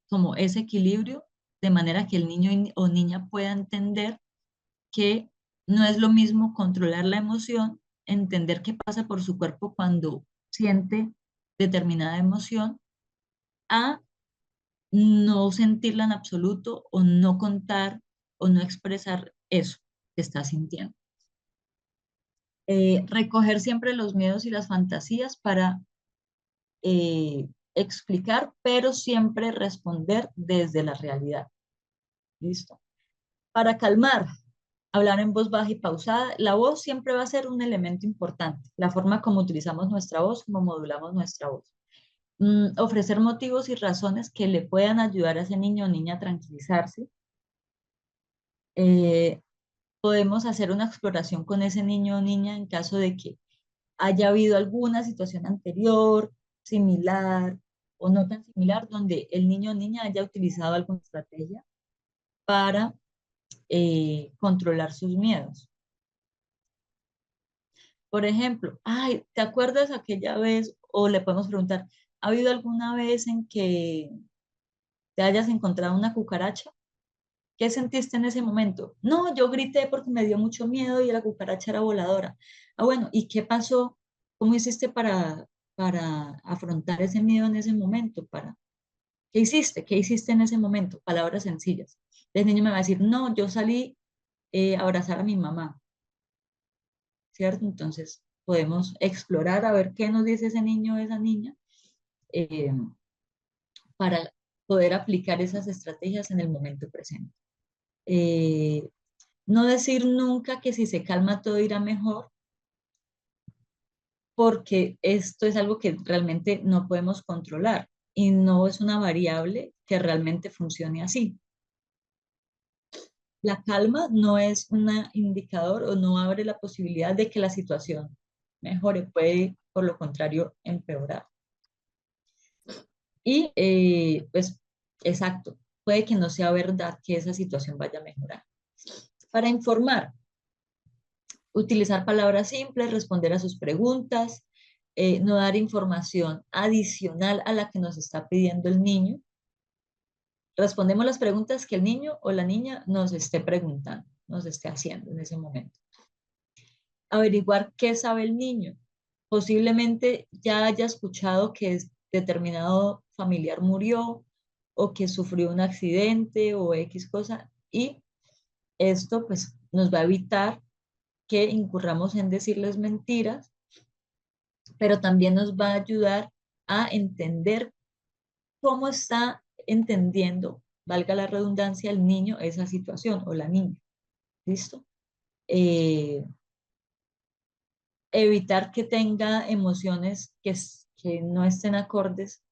como ese equilibrio de manera que el niño o niña pueda entender que no es lo mismo controlar la emoción, entender qué pasa por su cuerpo cuando siente determinada emoción, a no sentirla en absoluto o no contar o no expresar eso que está sintiendo. Recoger siempre los miedos y las fantasías para explicar, pero siempre responder desde la realidad. ¿Listo? Para calmar, hablar en voz baja y pausada. La voz siempre va a ser un elemento importante. La forma como utilizamos nuestra voz, como modulamos nuestra voz. Ofrecer motivos y razones que le puedan ayudar a ese niño o niña a tranquilizarse. Eh, Podemos hacer una exploración con ese niño o niña en caso de que haya habido alguna situación anterior, similar o no tan similar, donde el niño o niña haya utilizado alguna estrategia para controlar sus miedos. Por ejemplo, ay, ¿te acuerdas aquella vez? O le podemos preguntar, ¿ha habido alguna vez en que te hayas encontrado una cucaracha? ¿Qué sentiste en ese momento? No, yo grité porque me dio mucho miedo y la cucaracha era voladora. Ah, bueno, ¿y qué pasó? ¿Cómo hiciste para afrontar ese miedo en ese momento? ¿Qué hiciste? ¿Qué hiciste en ese momento? Palabras sencillas. El niño me va a decir, no, yo salí a abrazar a mi mamá, ¿cierto? Entonces podemos explorar a ver qué nos dice ese niño o esa niña eh, para poder aplicar esas estrategias en el momento presente. Eh, no decir nunca que si se calma todo irá mejor, porque esto es algo que realmente no podemos controlar y no es una variable que realmente funcione así. La calma no es un indicador o no abre la posibilidad de que la situación mejore, puede por lo contrario empeorar. Y pues exacto, puede que no sea verdad que esa situación vaya a mejorar. Para informar, utilizar palabras simples, responder a sus preguntas, no dar información adicional a la que nos está pidiendo el niño. Respondemos las preguntas que el niño o la niña nos esté preguntando, nos esté haciendo en ese momento. Averiguar qué sabe el niño. Posiblemente ya haya escuchado que determinado familiar murió o que sufrió un accidente o X cosa, y esto pues nos va a evitar que incurramos en decirles mentiras, pero también nos va a ayudar a entender cómo está entendiendo, valga la redundancia, el niño esa situación o la niña. ¿Listo? Eh, Evitar que tenga emociones que no estén acordes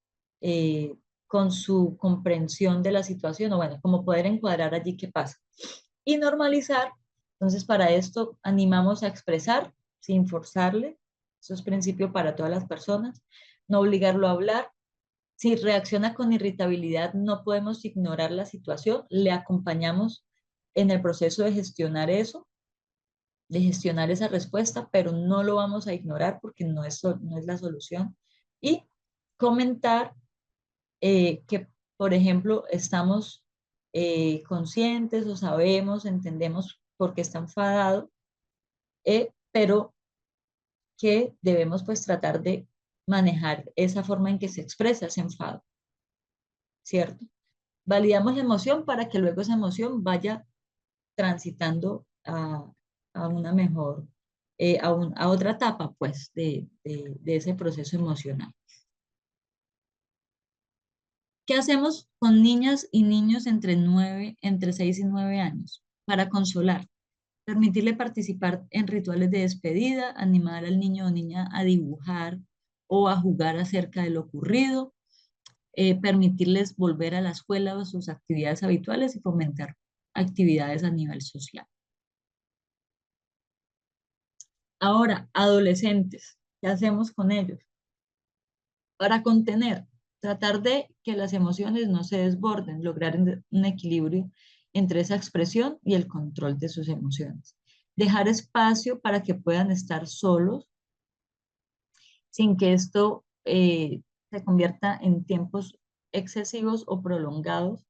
eh, con su comprensión de la situación, o bueno, como poder encuadrar allí qué pasa. Y normalizar Entonces, para esto animamos a expresar sin forzarle. Eso es principio para todas las personas. No obligarlo a hablar. Si reacciona con irritabilidad, no podemos ignorar la situación. Le acompañamos en el proceso de gestionar eso, de gestionar esa respuesta, pero no lo vamos a ignorar porque no es la solución. Y comentar que, por ejemplo, estamos conscientes o sabemos, entendemos por qué está enfadado, pero que debemos pues tratar de manejar esa forma en que se expresa ese enfado, ¿cierto? Validamos la emoción para que luego esa emoción vaya transitando a una mejor, a otra etapa pues de ese proceso emocional. ¿Qué hacemos con niñas y niños entre 6 y 9 años? Para consolar, permitirle participar en rituales de despedida, animar al niño o niña a dibujar o a jugar acerca de lo ocurrido, permitirles volver a la escuela o a sus actividades habituales y fomentar actividades a nivel social. Ahora, adolescentes, ¿qué hacemos con ellos? Para contener, tratar de que las emociones no se desborden, lograr un equilibrio entre esa expresión y el control de sus emociones. Dejar espacio para que puedan estar solos sin que esto se convierta en tiempos excesivos o prolongados.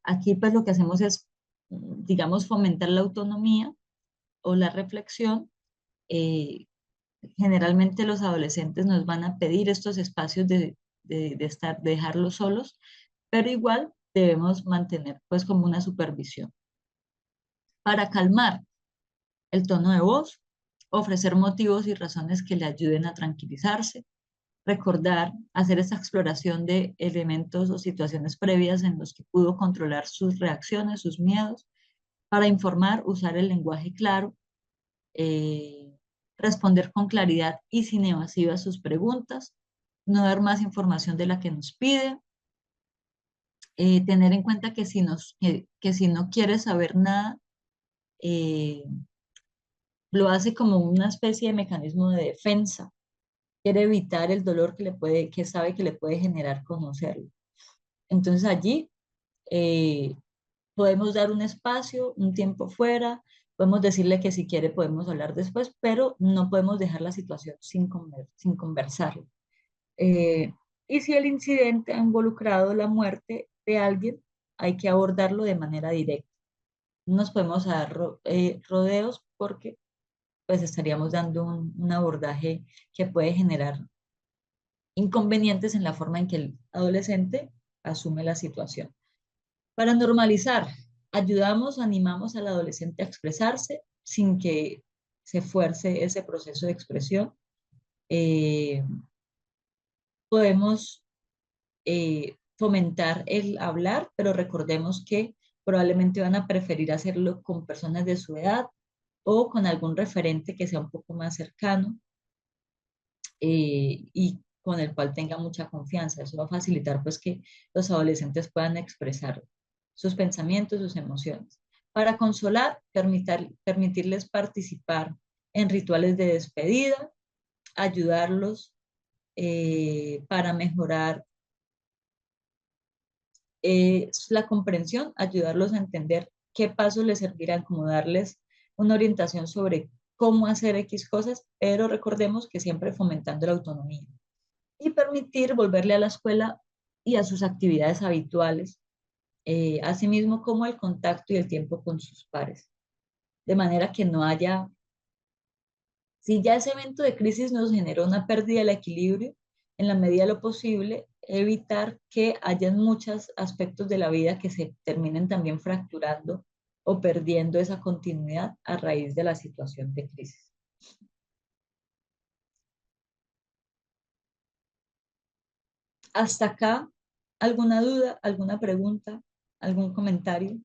Aquí pues lo que hacemos es, digamos, fomentar la autonomía o la reflexión. eh, Generalmente los adolescentes nos van a pedir estos espacios de dejarlos solos, pero igual debemos mantener pues como una supervisión. Para calmar el tono de voz, ofrecer motivos y razones que le ayuden a tranquilizarse, recordar, hacer esa exploración de elementos o situaciones previas en los que pudo controlar sus reacciones, sus miedos, para informar, usar el lenguaje claro, eh, responder con claridad y sin evasivas sus preguntas, no dar más información de la que nos pide, tener en cuenta que si no quiere saber nada, eh, lo hace como una especie de mecanismo de defensa, quiere evitar el dolor que sabe que le puede generar conocerlo. Entonces allí eh, podemos dar un espacio, un tiempo fuera, podemos decirle que si quiere podemos hablar después, pero no podemos dejar la situación sin conversarlo. Eh, y si el incidente ha involucrado la muerte de alguien, hay que abordarlo de manera directa. No nos podemos dar rodeos porque pues estaríamos dando un abordaje que puede generar inconvenientes en la forma en que el adolescente asume la situación. Para normalizar, ayudamos, animamos al adolescente a expresarse sin que se fuerce ese proceso de expresión. Eh, Podemos fomentar el hablar, pero recordemos que probablemente van a preferir hacerlo con personas de su edad o con algún referente que sea un poco más cercano y con el cual tenga mucha confianza. Eso va a facilitar pues que los adolescentes puedan expresar sus pensamientos, sus emociones. Para consolar, permitirles participar en rituales de despedida, ayudarlos para mejorar la comprensión, ayudarlos a entender qué pasos les servirán, como darles una orientación sobre cómo hacer X cosas, pero recordemos que siempre fomentando la autonomía y permitir volverle a la escuela y a sus actividades habituales, asimismo como el contacto y el tiempo con sus pares, de manera que no haya, si ya ese evento de crisis nos generó una pérdida del equilibrio, en la medida de lo posible, evitar que hayan muchos aspectos de la vida que se terminen también fracturando o perdiendo esa continuidad a raíz de la situación de crisis. Hasta acá, ¿alguna duda, alguna pregunta, algún comentario?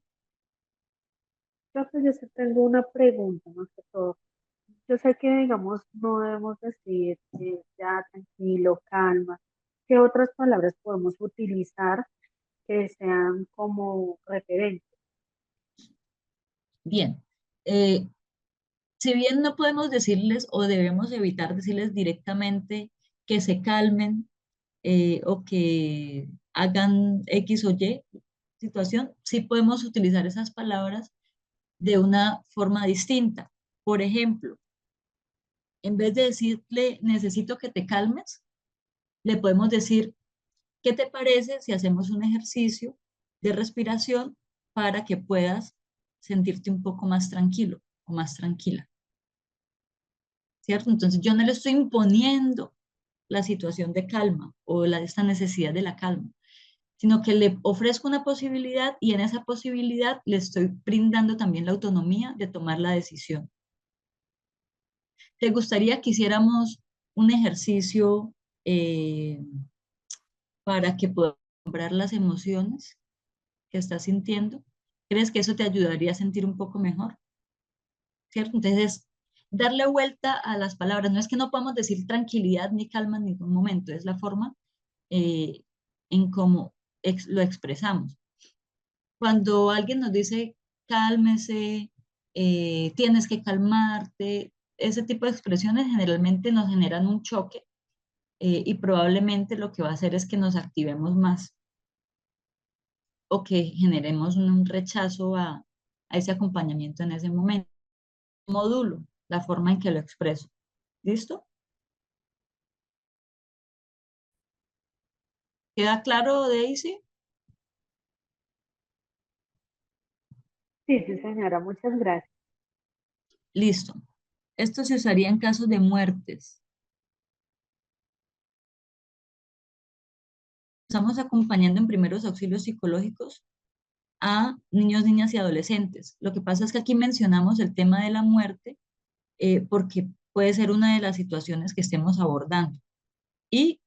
Profe, yo sí tengo una pregunta más que todo. Yo sé que, digamos, no debemos decir ya tranquilo, calma. ¿Qué otras palabras podemos utilizar que sean como referentes? Bien. Eh, si bien no podemos decirles o debemos evitar decirles directamente que se calmen o que hagan X o Y situación, sí podemos utilizar esas palabras de una forma distinta. Por ejemplo, en vez de decirle necesito que te calmes, le podemos decir, ¿qué te parece si hacemos un ejercicio de respiración para que puedas sentirte un poco más tranquilo o más tranquila? ¿Cierto? Entonces yo no le estoy imponiendo la situación de calma o esta necesidad de la calma, sino que le ofrezco una posibilidad y en esa posibilidad le estoy brindando también la autonomía de tomar la decisión. ¿Te gustaría que hiciéramos un ejercicio eh, para que puedas nombrar las emociones que estás sintiendo? ¿Crees que eso te ayudaría a sentir un poco mejor? ¿Cierto? Entonces, darle vuelta a las palabras. No es que no podamos decir tranquilidad ni calma en ningún momento, es la forma eh, en cómo lo expresamos. Cuando alguien nos dice, cálmese, tienes que calmarte, ese tipo de expresiones generalmente nos generan un choque y probablemente lo que va a hacer es que nos activemos más o que generemos un rechazo a ese acompañamiento en ese momento. Modulo la forma en que lo expreso. ¿Listo? ¿Queda claro, Daisy? Sí, sí, señora, muchas gracias. Listo. Esto se usaría en casos de muertes. Estamos acompañando en primeros auxilios psicológicos a niños, niñas y adolescentes. Lo que pasa es que aquí mencionamos el tema de la muerte porque puede ser una de las situaciones que estemos abordando. Y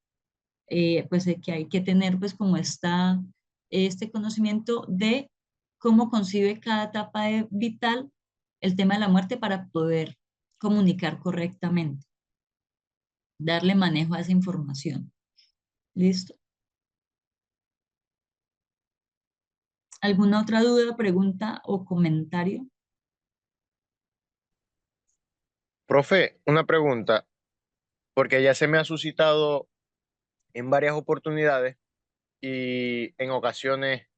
pues que hay que tener pues como este conocimiento de cómo concibe cada etapa vital el tema de la muerte para poder comunicar correctamente, darle manejo a esa información. ¿Listo? ¿Alguna otra duda, pregunta o comentario? Profe, una pregunta, porque ya se me ha suscitado en varias oportunidades y en ocasiones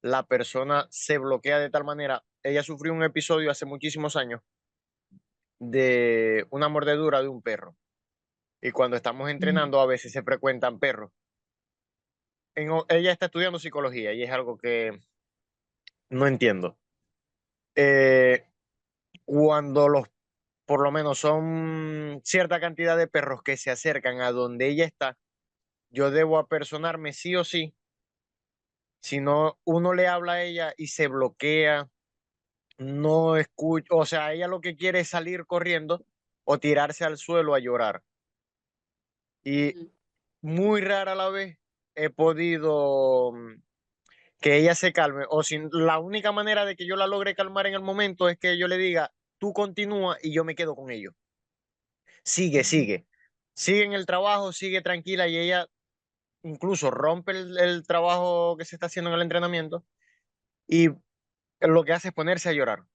la persona se bloquea de tal manera. Ella sufrió un episodio hace muchísimos años de una mordedura de un perro y cuando estamos Mm. entrenando a veces se frecuentan perros. Ella está estudiando psicología y es algo que no entiendo. Eh, cuando por lo menos son cierta cantidad de perros que se acercan a donde ella está, yo debo apersonarme sí o sí. Si no, uno le habla a ella y se bloquea, no escucha, o sea, ella lo que quiere es salir corriendo o tirarse al suelo a llorar. Y Mm. muy rara la vez he podido que ella se calme, o si la única manera de que yo la logre calmar en el momento es que yo le diga, tú continúa y yo me quedo con ellos. Sigue, sigue. Sigue en el trabajo, sigue tranquila y ella incluso rompe el trabajo que se está haciendo en el entrenamiento y lo que hace es ponerse a llorar.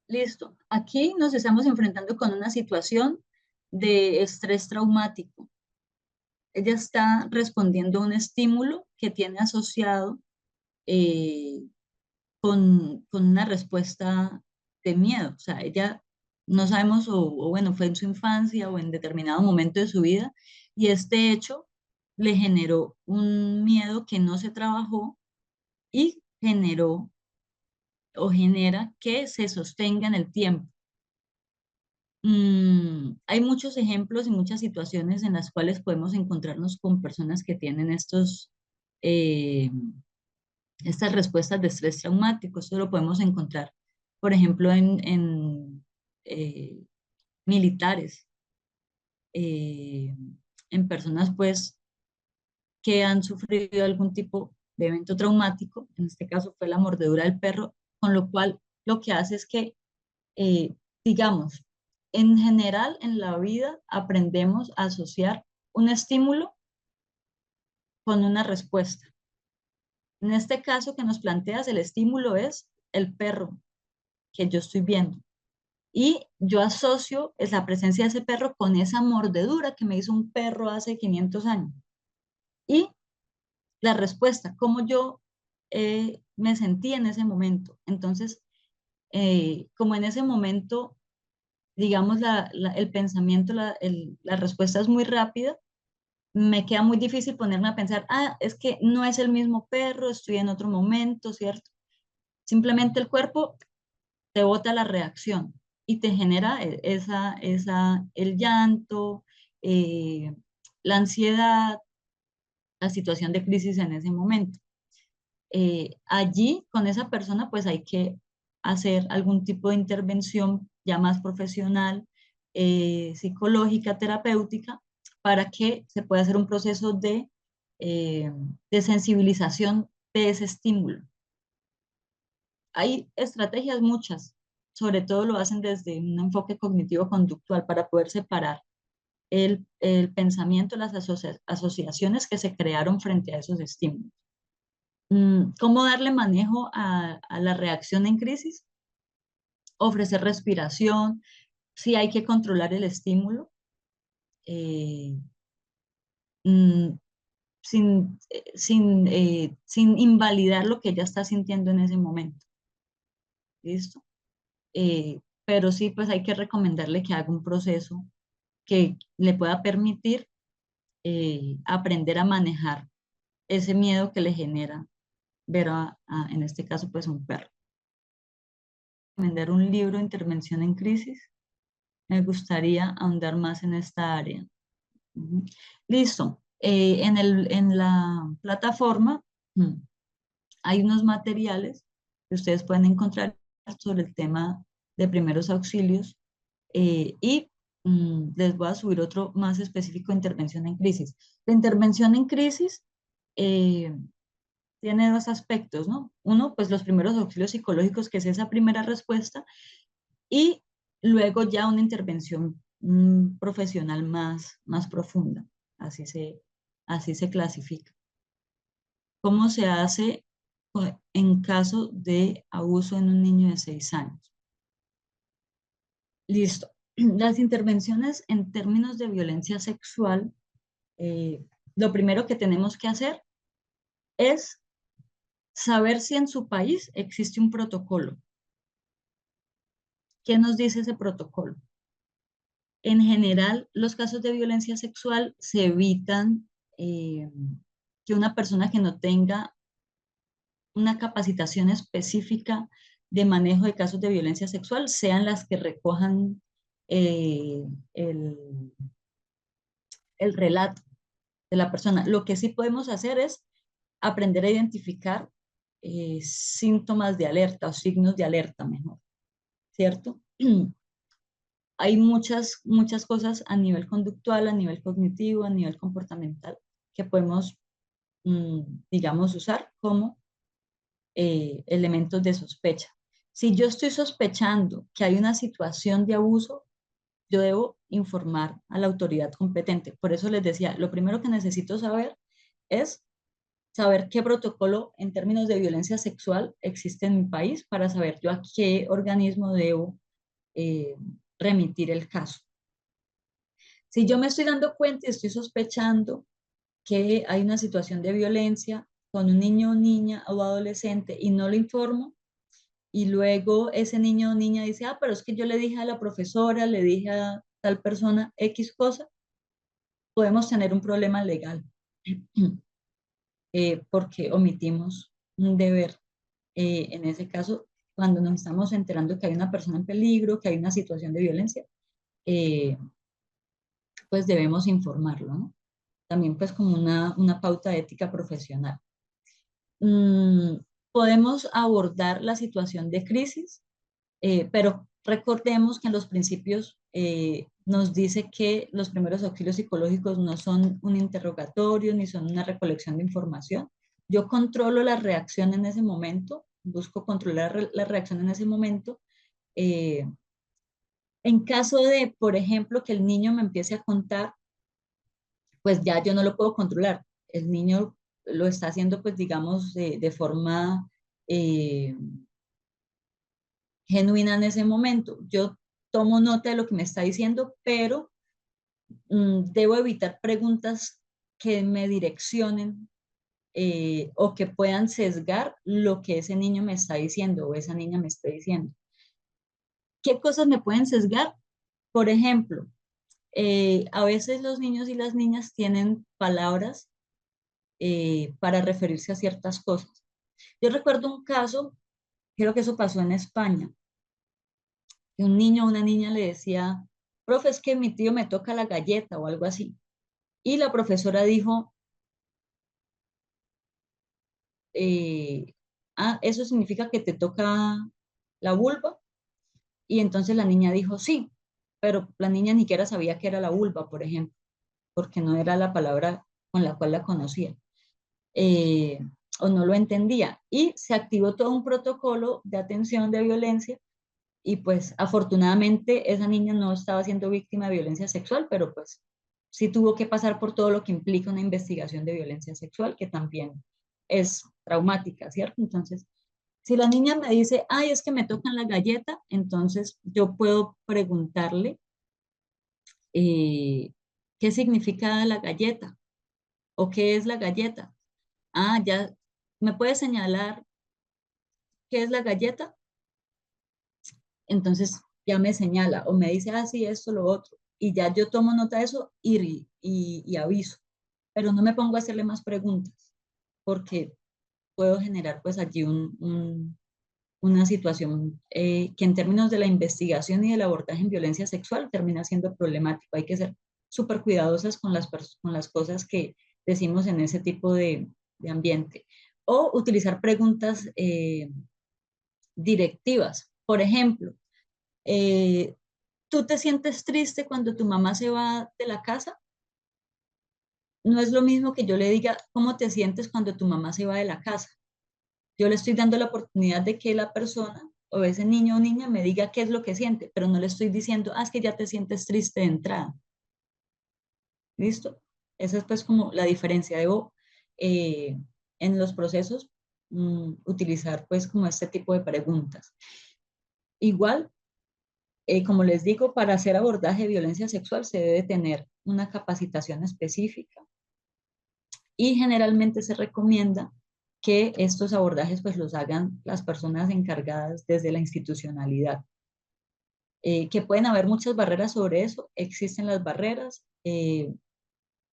Listo. Aquí nos estamos enfrentando con una situación de estrés traumático. Ella está respondiendo a un estímulo que tiene asociado eh, con una respuesta de miedo. O sea, ella no sabemos, o bueno, fue en su infancia o en determinado momento de su vida, y este hecho le generó un miedo que no se trabajó y generó o genera que se sostenga en el tiempo. Hay muchos ejemplos y muchas situaciones en las cuales podemos encontrarnos con personas que tienen eh, estas respuestas de estrés traumático. Esto lo podemos encontrar, por ejemplo, en militares, eh, en personas pues que han sufrido algún tipo de evento traumático, en este caso fue la mordedura del perro, con lo cual lo que hace es que, eh, digamos, en general en la vida aprendemos a asociar un estímulo con una respuesta. En este caso que nos planteas, el estímulo es el perro que yo estoy viendo. Y yo asocio la presencia de ese perro con esa mordedura que me hizo un perro hace 500 años. Y la respuesta, cómo yo me sentí en ese momento. Entonces, como en ese momento, digamos, el pensamiento, la respuesta es muy rápida, me queda muy difícil ponerme a pensar, ah, es que no es el mismo perro, estoy en otro momento, ¿cierto? Simplemente el cuerpo te bota la reacción y te genera el llanto, eh, la ansiedad, la situación de crisis en ese momento. Allí, con esa persona, pues hay que hacer algún tipo de intervención ya más profesional, psicológica, terapéutica, para que se pueda hacer un proceso de sensibilización de ese estímulo. Hay estrategias muchas, sobre todo lo hacen desde un enfoque cognitivo-conductual para poder separar el pensamiento, las asociaciones que se crearon frente a esos estímulos. ¿Cómo darle manejo a la reacción en crisis? Ofrecer respiración, si hay que controlar el estímulo, eh, mm, sin invalidar lo que ella está sintiendo en ese momento. ¿Listo? Pero sí, pues hay que recomendarle que haga un proceso que le pueda permitir aprender a manejar ese miedo que le genera ver en este caso, pues un perro. Recomendar un libro de intervención en crisis. Me gustaría ahondar más en esta área. Ujú. Listo. En la plataforma hay unos materiales que ustedes pueden encontrar sobre el tema de primeros auxilios y les voy a subir otro más específico de intervención en crisis. La intervención en crisis eh, tiene dos aspectos, ¿no? Uno, pues los primeros auxilios psicológicos, que es esa primera respuesta, y luego ya una intervención profesional más profunda. Así se clasifica. ¿Cómo se hace en caso de abuso en un niño de 6 años? Listo. Las intervenciones en términos de violencia sexual, lo primero que tenemos que hacer es saber si en su país existe un protocolo. ¿Qué nos dice ese protocolo? En general, los casos de violencia sexual se evitan que una persona que no tenga una capacitación específica de manejo de casos de violencia sexual sean las que recojan eh, el, el relato de la persona. Lo que sí podemos hacer es aprender a identificar síntomas de alerta o signos de alerta mejor, ¿cierto? Hay muchas cosas a nivel conductual, a nivel cognitivo, a nivel comportamental que podemos, digamos, usar como elementos de sospecha. Si yo estoy sospechando que hay una situación de abuso, yo debo informar a la autoridad competente. Por eso les decía, lo primero que necesito saber es saber qué protocolo en términos de violencia sexual existe en mi país para saber yo a qué organismo debo eh, remitir el caso. Si yo me estoy dando cuenta y estoy sospechando que hay una situación de violencia con un niño o niña o adolescente y no lo informo, y luego ese niño o niña dice, ah, pero es que yo le dije a la profesora, le dije a tal persona X cosa, podemos tener un problema legal porque omitimos un deber. En ese caso, cuando nos estamos enterando que hay una persona en peligro, que hay una situación de violencia, eh, pues debemos informarlo, ¿no? También pues como una pauta ética profesional. Mm, Podemos abordar la situación de crisis, pero recordemos que en los principios nos dice que los primeros auxilios psicológicos no son un interrogatorio ni son una recolección de información. Yo controlo la reacción en ese momento, busco controlar la reacción en ese momento. eh, en caso de, por ejemplo, que el niño me empiece a contar, pues ya yo no lo puedo controlar. El niño lo está haciendo, pues digamos, de forma genuina en ese momento. Yo tomo nota de lo que me está diciendo, pero debo evitar preguntas que me direccionen o que puedan sesgar lo que ese niño me está diciendo o esa niña me está diciendo. ¿Qué cosas me pueden sesgar? Por ejemplo, a veces los niños y las niñas tienen palabras para referirse a ciertas cosas. Yo recuerdo un caso, creo que eso pasó en España, que un niño o una niña le decía, profe, es que mi tío me toca la galleta o algo así. Y la profesora dijo, eso significa que te toca la vulva. Y entonces la niña dijo, sí, pero la niña ni siquiera sabía que era la vulva, por ejemplo, porque no era la palabra con la cual la conocía. eh, o no lo entendía. Y se activó todo un protocolo de atención de violencia y pues afortunadamente esa niña no estaba siendo víctima de violencia sexual, pero pues sí tuvo que pasar por todo lo que implica una investigación de violencia sexual, que también es traumática, ¿cierto? Entonces, si la niña me dice, ay, es que me tocan la galleta, entonces yo puedo preguntarle qué significa la galleta o qué es la galleta. Ah, ya, ¿me puede señalar qué es la galleta? Entonces ya me señala o me dice, ah, sí, esto, lo otro. Y ya yo tomo nota de eso y aviso. Pero no me pongo a hacerle más preguntas porque puedo generar pues allí una situación que en términos de la investigación y del abordaje en violencia sexual termina siendo problemático. Hay que ser súper cuidadosas con las cosas que decimos en ese tipo de ambiente. O utilizar preguntas directivas. Por ejemplo, eh, ¿tú te sientes triste cuando tu mamá se va de la casa? No es lo mismo que yo le diga cómo te sientes cuando tu mamá se va de la casa. Yo le estoy dando la oportunidad de que la persona o ese niño o niña me diga qué es lo que siente, pero no le estoy diciendo, ah, es que ya te sientes triste de entrada. ¿Listo? Esa es pues como la diferencia. Debo en los procesos utilizar pues como este tipo de preguntas. Igual, como les digo, para hacer abordaje de violencia sexual se debe tener una capacitación específica y generalmente se recomienda que estos abordajes pues los hagan las personas encargadas desde la institucionalidad. Que pueden haber muchas barreras sobre eso, existen las barreras,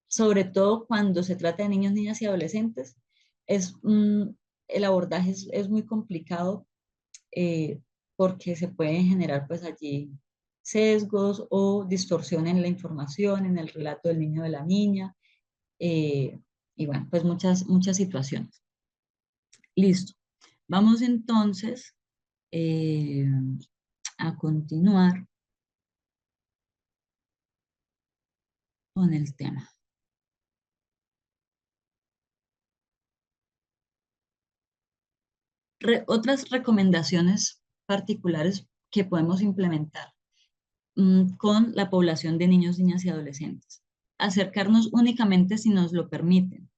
sobre todo cuando se trata de niños, niñas y adolescentes. Es, el abordaje es muy complicado eh, porque se pueden generar pues allí sesgos o distorsión en la información, en el relato del niño o de la niña, eh, y bueno, pues muchas situaciones. Listo. Vamos entonces eh, a continuar con el tema. Otras recomendaciones particulares que podemos implementar con la población de niños, niñas y adolescentes. Acercarnos únicamente si nos lo permiten,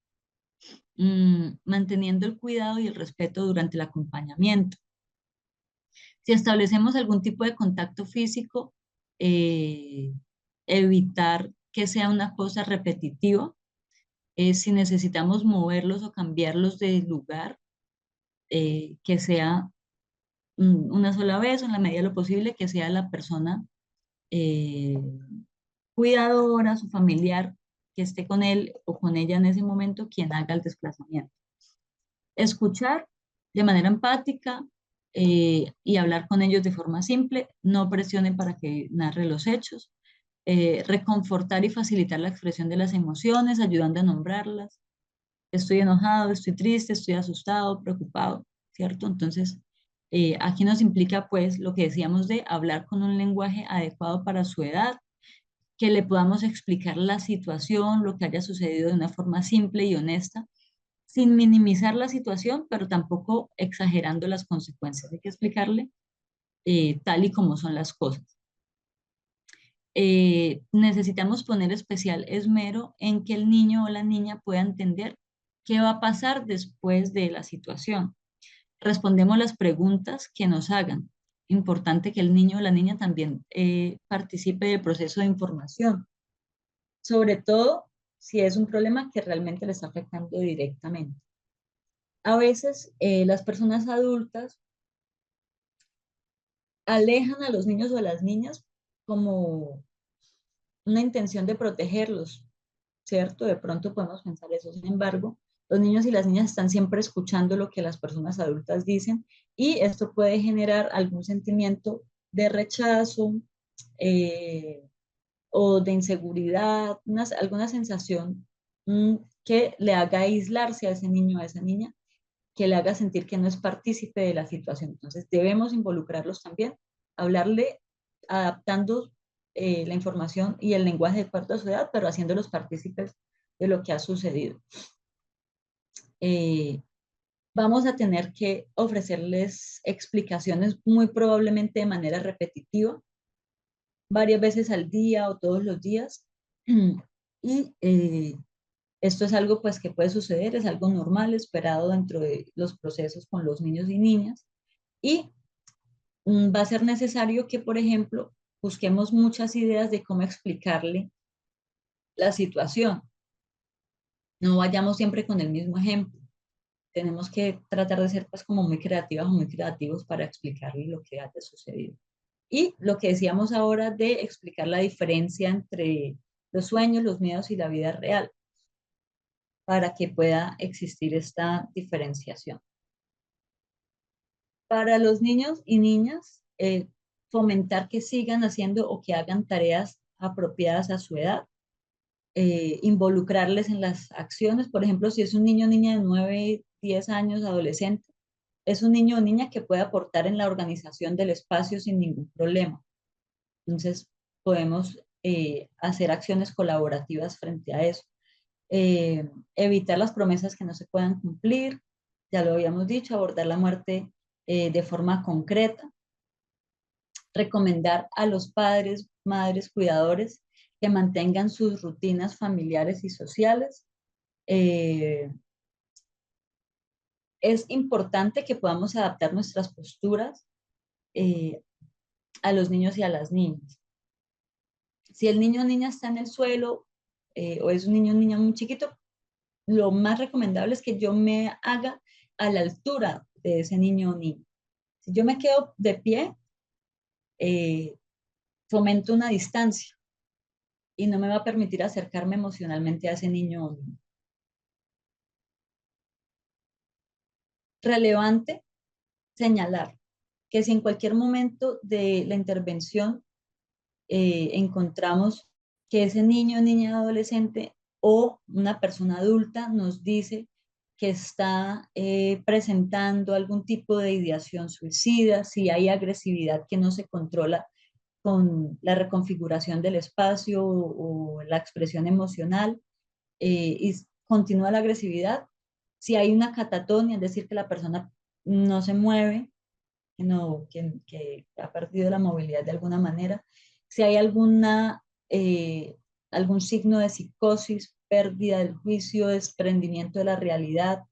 manteniendo el cuidado y el respeto durante el acompañamiento. Si establecemos algún tipo de contacto físico, eh, evitar que sea una cosa repetitiva. Si necesitamos moverlos o cambiarlos de lugar, que sea una sola vez o en la medida de lo posible, que sea la persona eh, cuidadora, su familiar, que esté con él o con ella en ese momento, quien haga el desplazamiento. Escuchar de manera empática y hablar con ellos de forma simple, no presionen para que narre los hechos, reconfortar y facilitar la expresión de las emociones, ayudando a nombrarlas. Estoy enojado, estoy triste, estoy asustado, preocupado, ¿cierto? Entonces, aquí nos implica pues lo que decíamos de hablar con un lenguaje adecuado para su edad, que le podamos explicar la situación, lo que haya sucedido de una forma simple y honesta, sin minimizar la situación, pero tampoco exagerando las consecuencias. Hay que explicarle tal y como son las cosas. Necesitamos poner especial esmero en que el niño o la niña pueda entender ¿Qué va a pasar después de la situación? Respondemos las preguntas que nos hagan. Importante que el niño o la niña también participe del proceso de información, sobre todo si es un problema que realmente le está afectando directamente. A veces las personas adultas alejan a los niños o a las niñas como una intención de protegerlos, ¿cierto? De pronto podemos pensar eso. Sin embargo, los niños y las niñas están siempre escuchando lo que las personas adultas dicen y esto puede generar algún sentimiento de rechazo eh, o de inseguridad, alguna sensación que le haga aislarse a ese niño o a esa niña, que le haga sentir que no es partícipe de la situación. Entonces debemos involucrarlos también, hablarle adaptando la información y el lenguaje de acuerdo a su edad, pero haciéndolos partícipes de lo que ha sucedido. Eh, Vamos a tener que ofrecerles explicaciones muy probablemente de manera repetitiva, varias veces al día o todos los días. Y esto es algo pues que puede suceder, es algo normal, esperado dentro de los procesos con los niños y niñas. Y va a ser necesario que, por ejemplo, busquemos muchas ideas de cómo explicarle la situación. No vayamos siempre con el mismo ejemplo. Tenemos que tratar de ser pues como muy creativas o muy creativos para explicarle lo que haya sucedido. Y lo que decíamos ahora de explicar la diferencia entre los sueños, los miedos y la vida real, para que pueda existir esta diferenciación. Para los niños y niñas, fomentar que sigan haciendo o que hagan tareas apropiadas a su edad, involucrarles en las acciones. Por ejemplo, si es un niño o niña de 9, 10 años, adolescente, es un niño o niña que puede aportar en la organización del espacio sin ningún problema. Entonces, podemos hacer acciones colaborativas frente a eso. Evitar las promesas que no se puedan cumplir, ya lo habíamos dicho, abordar la muerte de forma concreta, recomendar a los padres, madres, cuidadores que mantengan sus rutinas familiares y sociales. Es importante que podamos adaptar nuestras posturas eh, a los niños y a las niñas. Si el niño o niña está en el suelo o es un niño o niña muy chiquito, lo más recomendable es que yo me haga a la altura de ese niño o niña. Si yo me quedo de pie, fomento una distancia y no me va a permitir acercarme emocionalmente a ese niño o niña. Relevante señalar que si en cualquier momento de la intervención encontramos que ese niño, niña, adolescente o una persona adulta nos dice que está presentando algún tipo de ideación suicida, si hay agresividad que no se controla con la reconfiguración del espacio o la expresión emocional y continúa la agresividad, si hay una catatonia, es decir, que la persona no se mueve, que ha perdido la movilidad de alguna manera, si hay algún signo de psicosis, pérdida del juicio, desprendimiento de la realidad,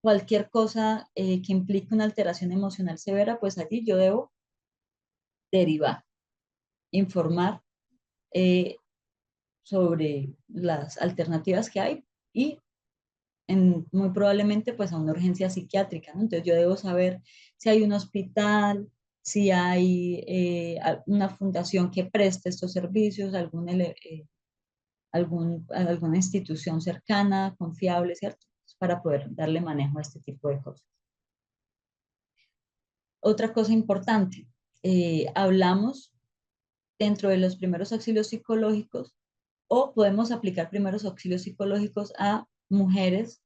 cualquier cosa que implique una alteración emocional severa, pues allí yo debo derivar, informar sobre las alternativas que hay y muy probablemente pues a una urgencia psiquiátrica, ¿no? Entonces yo debo saber si hay un hospital, si hay una fundación que preste estos servicios, alguna institución cercana, confiable, ¿cierto? Para poder darle manejo a este tipo de cosas. Otra cosa importante, hablamos dentro de los primeros auxilios psicológicos o podemos aplicar primeros auxilios psicológicos a mujeres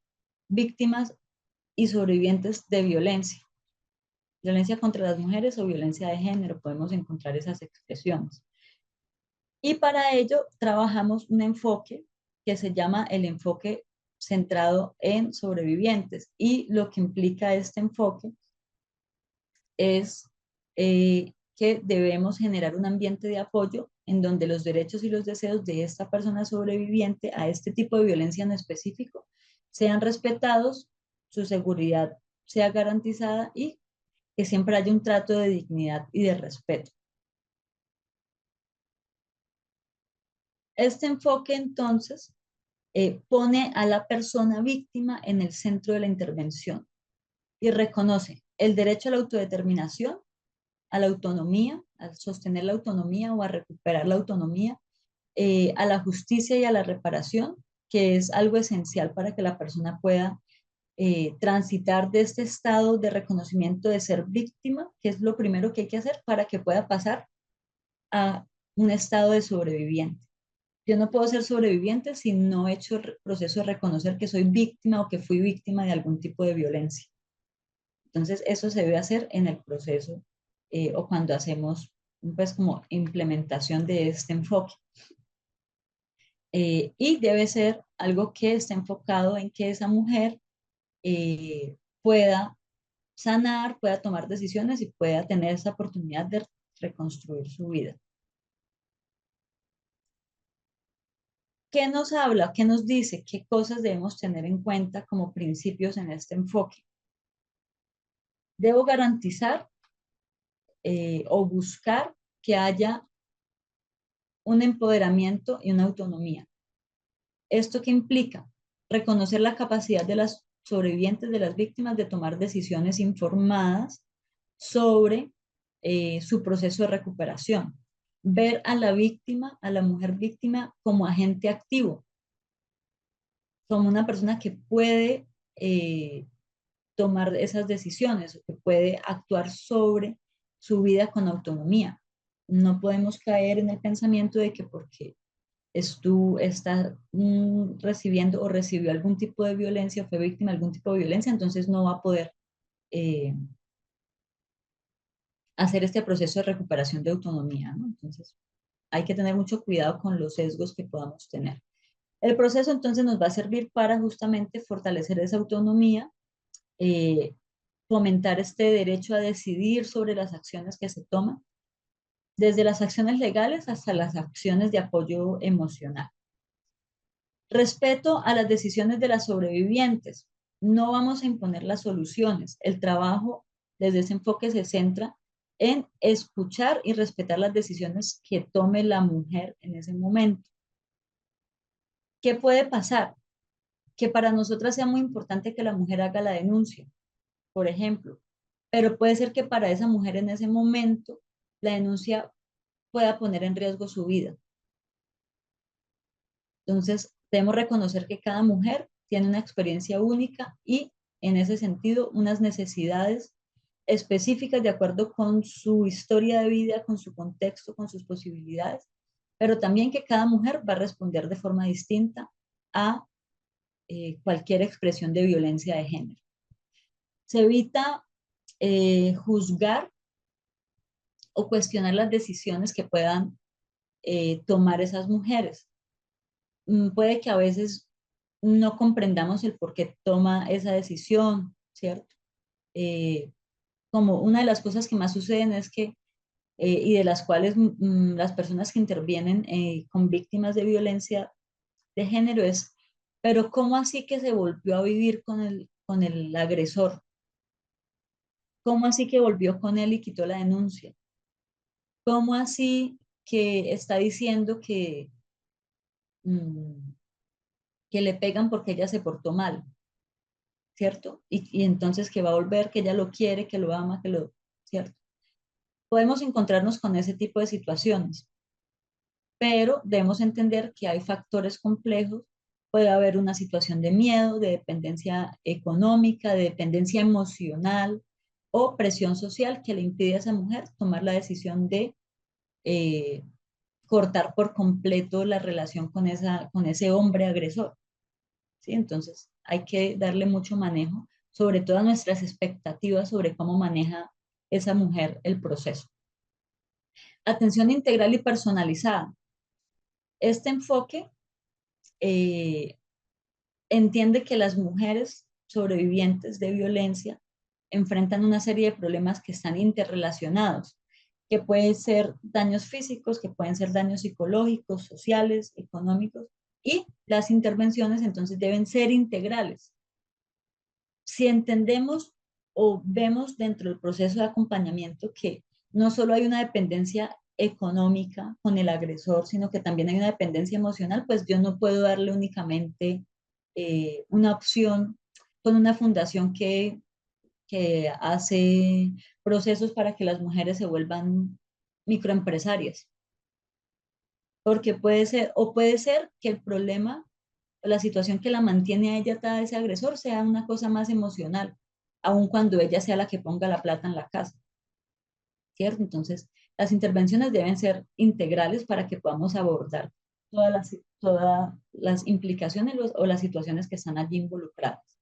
víctimas y sobrevivientes de violencia contra las mujeres o violencia de género, podemos encontrar esas expresiones. Y para ello trabajamos un enfoque que se llama el enfoque centrado en sobrevivientes y lo que implica este enfoque es que debemos generar un ambiente de apoyo en donde los derechos y los deseos de esta persona sobreviviente a este tipo de violencia en específico sean respetados, su seguridad sea garantizada y que siempre haya un trato de dignidad y de respeto. Este enfoque entonces pone a la persona víctima en el centro de la intervención y reconoce el derecho a la autodeterminación, a la autonomía, a sostener la autonomía o a recuperar la autonomía, a la justicia y a la reparación, que es algo esencial para que la persona pueda transitar de este estado de reconocimiento de ser víctima, que es lo primero que hay que hacer para que pueda pasar a un estado de sobreviviente. Yo no puedo ser sobreviviente si no he hecho el proceso de reconocer que soy víctima o que fui víctima de algún tipo de violencia. Entonces, eso se debe hacer en el proceso o cuando hacemos, pues, como implementación de este enfoque. Y debe ser algo que esté enfocado en que esa mujer pueda sanar, pueda tomar decisiones y pueda tener esa oportunidad de reconstruir su vida. ¿Qué nos habla? ¿Qué nos dice? ¿Qué cosas debemos tener en cuenta como principios en este enfoque? Debo garantizar o buscar que haya un empoderamiento y una autonomía. ¿Esto qué implica? Reconocer la capacidad de las sobrevivientes, de las víctimas, de tomar decisiones informadas sobre su proceso de recuperación. Ver a la víctima, a la mujer víctima, como agente activo, como una persona que puede tomar esas decisiones, que puede actuar sobre su vida con autonomía. No podemos caer en el pensamiento de que porque está recibiendo o recibió algún tipo de violencia o fue víctima de algún tipo de violencia, entonces no va a poder hacer este proceso de recuperación de autonomía, ¿no? Entonces hay que tener mucho cuidado con los sesgos que podamos tener. El proceso entonces nos va a servir para justamente fortalecer esa autonomía, fomentar este derecho a decidir sobre las acciones que se toman, desde las acciones legales hasta las acciones de apoyo emocional. Respeto a las decisiones de las sobrevivientes. No vamos a imponer las soluciones. El trabajo desde ese enfoque se centra en escuchar y respetar las decisiones que tome la mujer en ese momento. ¿Qué puede pasar? Que para nosotras sea muy importante que la mujer haga la denuncia, por ejemplo, pero puede ser que para esa mujer en ese momento la denuncia pueda poner en riesgo su vida. Entonces, debemos reconocer que cada mujer tiene una experiencia única y, en ese sentido, unas necesidades específicas de acuerdo con su historia de vida, con su contexto, con sus posibilidades, pero también que cada mujer va a responder de forma distinta a cualquier expresión de violencia de género. Se evita juzgar o cuestionar las decisiones que puedan tomar esas mujeres. Puede que a veces no comprendamos el por qué toma esa decisión, ¿cierto? Como una de las cosas que más suceden es que, y de las cuales las personas que intervienen con víctimas de violencia de género es, pero ¿cómo así que se volvió a vivir con el agresor? ¿Cómo así que volvió con él y quitó la denuncia? ¿Cómo así que está diciendo mm, que le pegan porque ella se portó mal? ¿Cierto? Y entonces que va a volver, que ella lo quiere, que lo ama, ¿cierto? Podemos encontrarnos con ese tipo de situaciones, pero debemos entender que hay factores complejos. Puede haber una situación de miedo, de dependencia económica, de dependencia emocional o presión social que le impide a esa mujer tomar la decisión de eh, cortar por completo la relación con ese hombre agresor. ¿Sí? Entonces hay que darle mucho manejo, sobre todo a nuestras expectativas sobre cómo maneja esa mujer el proceso. Atención integral y personalizada. Este enfoque entiende que las mujeres sobrevivientes de violencia enfrentan una serie de problemas que están interrelacionados, que pueden ser daños físicos, que pueden ser daños psicológicos, sociales, económicos, Y las intervenciones entonces deben ser integrales. Si entendemos o vemos dentro del proceso de acompañamiento que no solo hay una dependencia económica con el agresor, sino que también hay una dependencia emocional, pues yo no puedo darle únicamente una opción con una fundación que hace procesos para que las mujeres se vuelvan microempresarias. Porque puede ser, o puede ser que el problema, la situación que la mantiene a ella atada a ese agresor sea una cosa más emocional, aun cuando ella sea la que ponga la plata en la casa, ¿cierto? Entonces, las intervenciones deben ser integrales para que podamos abordar todas las implicaciones o las situaciones que están allí involucradas.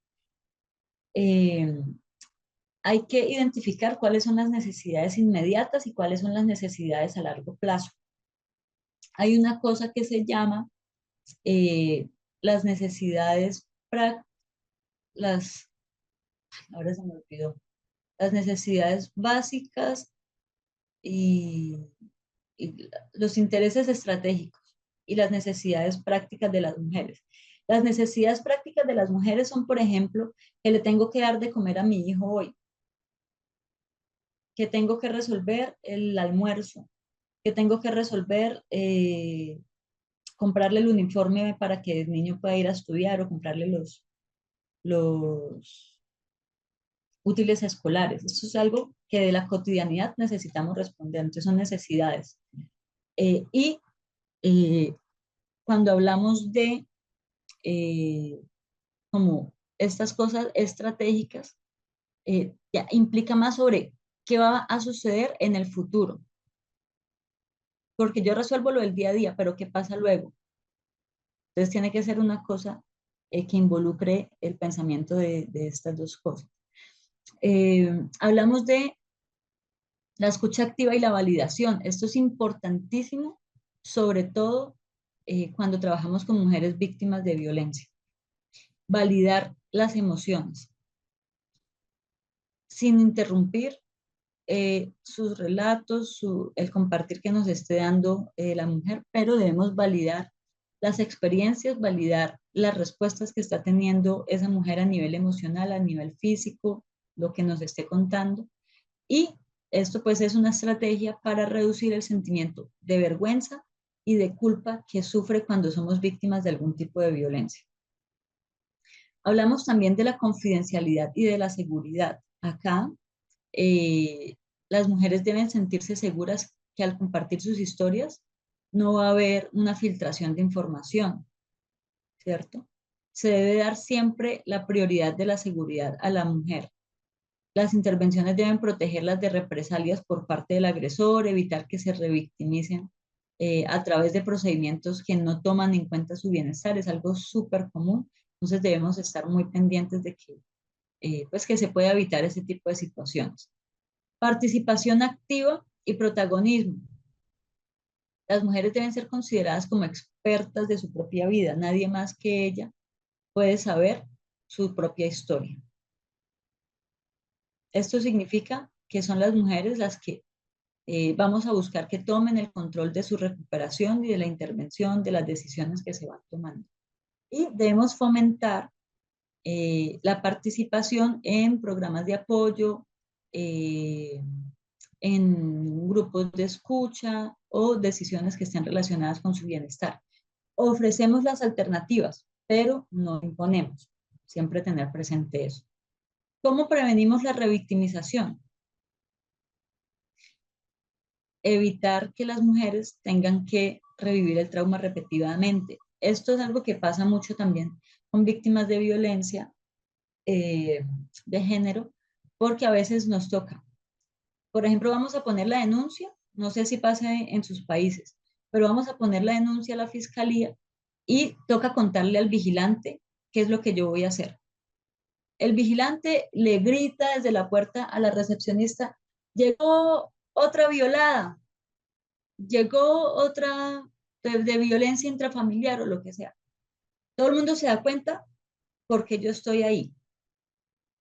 Hay que identificar cuáles son las necesidades inmediatas y cuáles son las necesidades a largo plazo. Hay una cosa que se llama las necesidades, las, ahora se me olvidó, las necesidades básicas y, y los intereses estratégicos y las necesidades prácticas de las mujeres. Las necesidades prácticas de las mujeres son, por ejemplo, que le tengo que dar de comer a mi hijo hoy, que tengo que resolver el almuerzo, que tengo que resolver comprarle el uniforme para que el niño pueda ir a estudiar o comprarle los útiles escolares. Esto es algo que de la cotidianidad necesitamos responder, entonces son necesidades. Y cuando hablamos de como estas cosas estratégicas, ya implica más sobre qué va a suceder en el futuro. Porque yo resuelvo lo del día a día, pero ¿qué pasa luego? Entonces tiene que ser una cosa que involucre el pensamiento de estas dos cosas. Hablamos de la escucha activa y la validación. Esto es importantísimo, sobre todo cuando trabajamos con mujeres víctimas de violencia. Validar las emociones sin interrumpir sus relatos, el compartir que nos esté dando la mujer, pero debemos validar las experiencias, validar las respuestas que está teniendo esa mujer a nivel emocional, a nivel físico, lo que nos esté contando. Y esto pues es una estrategia para reducir el sentimiento de vergüenza y de culpa que sufre cuando somos víctimas de algún tipo de violencia. Hablamos también de la confidencialidad y de la seguridad. Acá las mujeres deben sentirse seguras que al compartir sus historias no va a haber una filtración de información, ¿cierto? Se debe dar siempre la prioridad de la seguridad a la mujer. Las intervenciones deben protegerlas de represalias por parte del agresor, evitar que se revictimicen a través de procedimientos que no toman en cuenta su bienestar. Es algo súper común. Entonces debemos estar muy pendientes de que, pues que se pueda evitar ese tipo de situaciones. Participación activa y protagonismo. Las mujeres deben ser consideradas como expertas de su propia vida. Nadie más que ella puede saber su propia historia. Esto significa que son las mujeres las que vamos a buscar que tomen el control de su recuperación y de la intervención, de las decisiones que se van tomando. Y debemos fomentar la participación en programas de apoyo, en grupos de escucha o decisiones que estén relacionadas con su bienestar. Ofrecemos las alternativas, pero no imponemos. Siempre tener presente eso. ¿Cómo prevenimos la revictimización? Evitar que las mujeres tengan que revivir el trauma repetidamente. Esto es algo que pasa mucho también con víctimas de violencia de género, porque a veces nos toca. Por ejemplo, vamos a poner la denuncia, no sé si pasa en sus países, pero vamos a poner la denuncia a la fiscalía y toca contarle al vigilante qué es lo que yo voy a hacer. El vigilante le grita desde la puerta a la recepcionista: llegó otra violada, llegó otra de violencia intrafamiliar o lo que sea. Todo el mundo se da cuenta porque yo estoy ahí.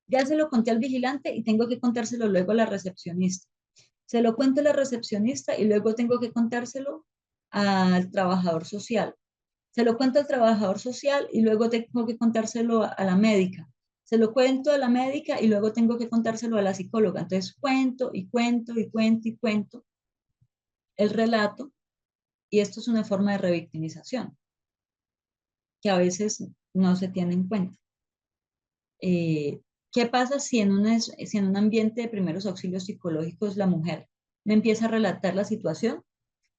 Ya se lo conté al vigilante y tengo que contárselo luego a la recepcionista. Se lo cuento a la recepcionista y luego tengo que contárselo al trabajador social. Se lo cuento al trabajador social y luego tengo que contárselo a la médica. Se lo cuento a la médica y luego tengo que contárselo a la psicóloga. Entonces cuento y cuento y cuento y cuento el relato, y esto es una forma de revictimización que a veces no se tiene en cuenta. ¿Qué pasa si si en un ambiente de primeros auxilios psicológicos la mujer me empieza a relatar la situación?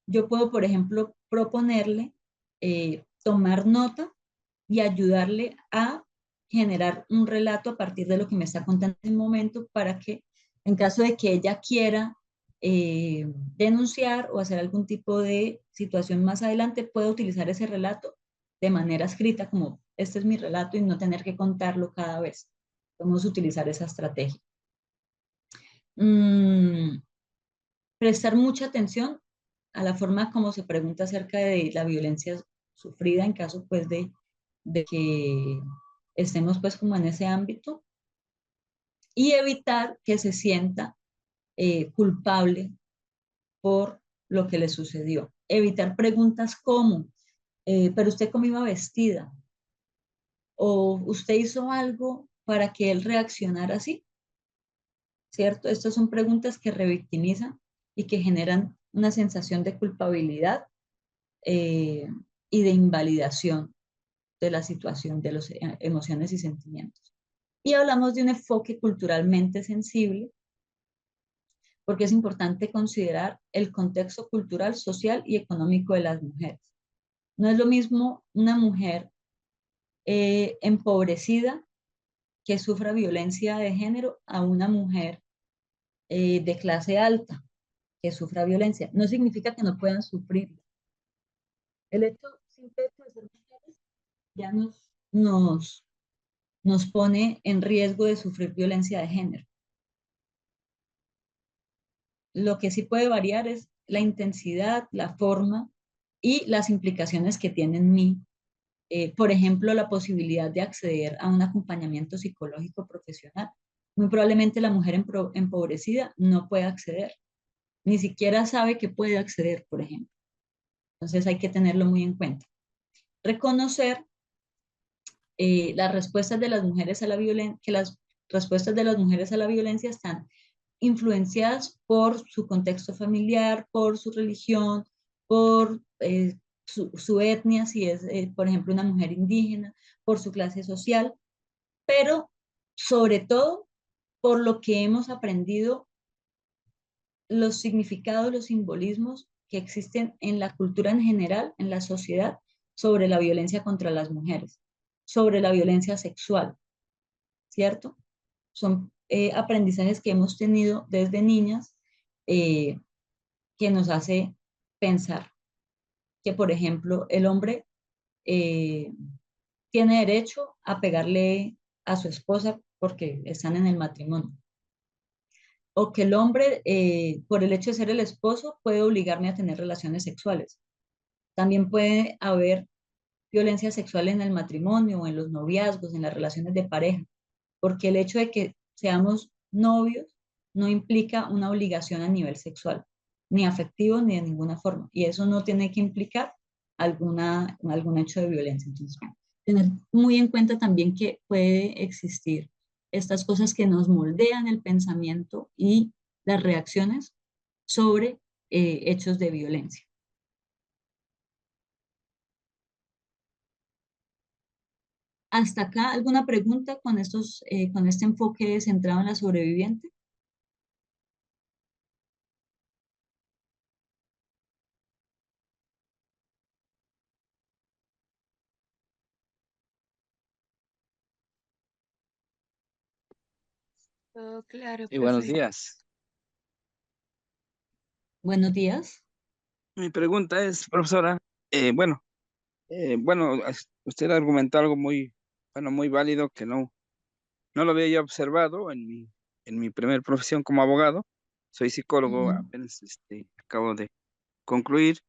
Yo puedo, por ejemplo, proponerle tomar nota y ayudarle a generar un relato a partir de lo que me está contando en el momento, para que en caso de que ella quiera denunciar o hacer algún tipo de situación más adelante, pueda utilizar ese relato de manera escrita, como este es mi relato, y no tener que contarlo cada vez. Podemos utilizar esa estrategia. Prestar mucha atención a la forma como se pregunta acerca de la violencia sufrida en caso pues de que estemos pues como en ese ámbito, y evitar que se sienta culpable por lo que le sucedió. Evitar preguntas como, pero usted cómo iba vestida, o usted hizo algo para que él reaccionara así, ¿cierto? Estas son preguntas que revictimizan y que generan una sensación de culpabilidad eh, y de invalidación de la situación, de las emociones y sentimientos. Y hablamos de un enfoque culturalmente sensible, porque es importante considerar el contexto cultural, social y económico de las mujeres. No es lo mismo una mujer empobrecida que sufra violencia de género a una mujer de clase alta que sufra violencia. No significa que no puedan sufrir. El hecho simple de ser mujeres ya nos pone en riesgo de sufrir violencia de género. Lo que sí puede variar es la intensidad, la forma y las implicaciones que tiene en mí. Por ejemplo, la posibilidad de acceder a un acompañamiento psicológico profesional. Muy probablemente la mujer empobrecida no puede acceder, ni siquiera sabe que puede acceder, por ejemplo. Entonces hay que tenerlo muy en cuenta. Reconocer las respuestas de las mujeres a la violencia, que las respuestas de las mujeres a la violencia están influenciadas por su contexto familiar, por su religión, por su etnia, si es, por ejemplo, una mujer indígena, por su clase social, pero sobre todo por lo que hemos aprendido, los significados, los simbolismos que existen en la cultura en general, en la sociedad, sobre la violencia contra las mujeres, sobre la violencia sexual, ¿cierto? Son aprendizajes que hemos tenido desde niñas, eh, que nos hace pensar que, por ejemplo, el hombre eh, tiene derecho a pegarle a su esposa porque están en el matrimonio. O que el hombre, por el hecho de ser el esposo, puede obligarme a tener relaciones sexuales. También puede haber violencia sexual en el matrimonio o en los noviazgos, en las relaciones de pareja, porque el hecho de que seamos novios no implica una obligación a nivel sexual, ni afectivo, ni de ninguna forma. Y eso no tiene que implicar algún hecho de violencia. Entonces, tener muy en cuenta también que puede existir estas cosas que nos moldean el pensamiento y las reacciones sobre hechos de violencia. ¿Hasta acá alguna pregunta con con este enfoque centrado en la sobreviviente? Todo claro, Y buenos profe. días. Buenos días. Mi pregunta es, profesora, usted argumentó algo muy válido que no lo había yo observado en mi primer profesión como abogado. Soy psicólogo, Ujú. apenas acabo de concluir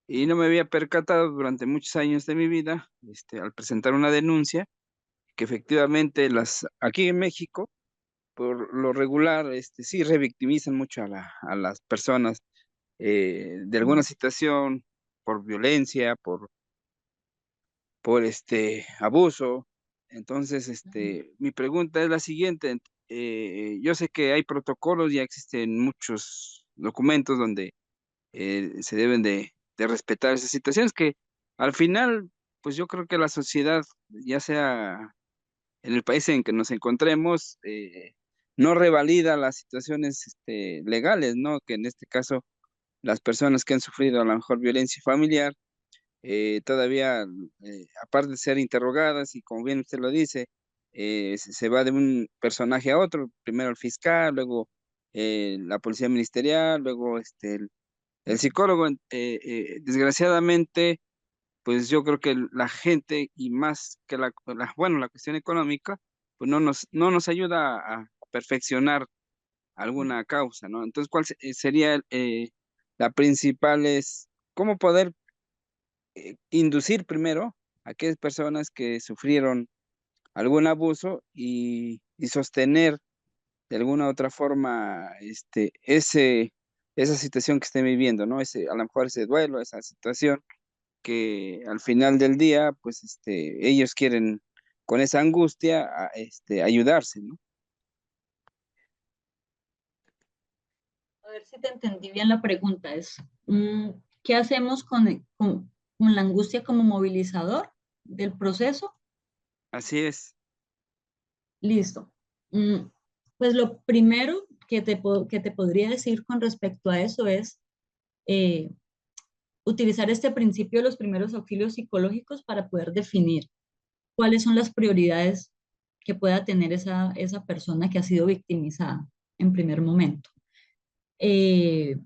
y no me había percatado durante muchos años de mi vida, al presentar una denuncia, que efectivamente aquí en México, por lo regular, sí revictimizan mucho a las personas de alguna situación, por violencia, por abuso. Entonces, mi pregunta es la siguiente. Yo sé que hay protocolos, ya existen muchos documentos donde se deben de respetar esas situaciones que al final, pues yo creo que la sociedad, ya sea en el país en que nos encontremos, no revalida las situaciones legales, ¿no? Que en este caso las personas que han sufrido a lo mejor violencia familiar, todavía, aparte de ser interrogadas, y como bien usted lo dice, se va de un personaje a otro, primero el fiscal, luego la policía ministerial, luego el psicólogo. Desgraciadamente, pues yo creo que la gente, y más que bueno, la cuestión económica, pues no nos ayuda a perfeccionar alguna causa, ¿no? Entonces, ¿cuál sería la principal es cómo poder inducir primero a aquellas personas que sufrieron algún abuso y sostener de alguna u otra forma esa situación que estén viviendo, ¿no? A lo mejor ese duelo, esa situación que al final del día, pues ellos quieren con esa angustia ayudarse, ¿no? A ver si te entendí bien la pregunta. ¿Qué hacemos con la angustia como movilizador del proceso? Así es. Listo. Mm, Pues lo primero que te podría decir con respecto a eso es eh, utilizar este principio de los primeros auxilios psicológicos para poder definir cuáles son las prioridades que pueda tener esa persona que ha sido victimizada en primer momento. Eh,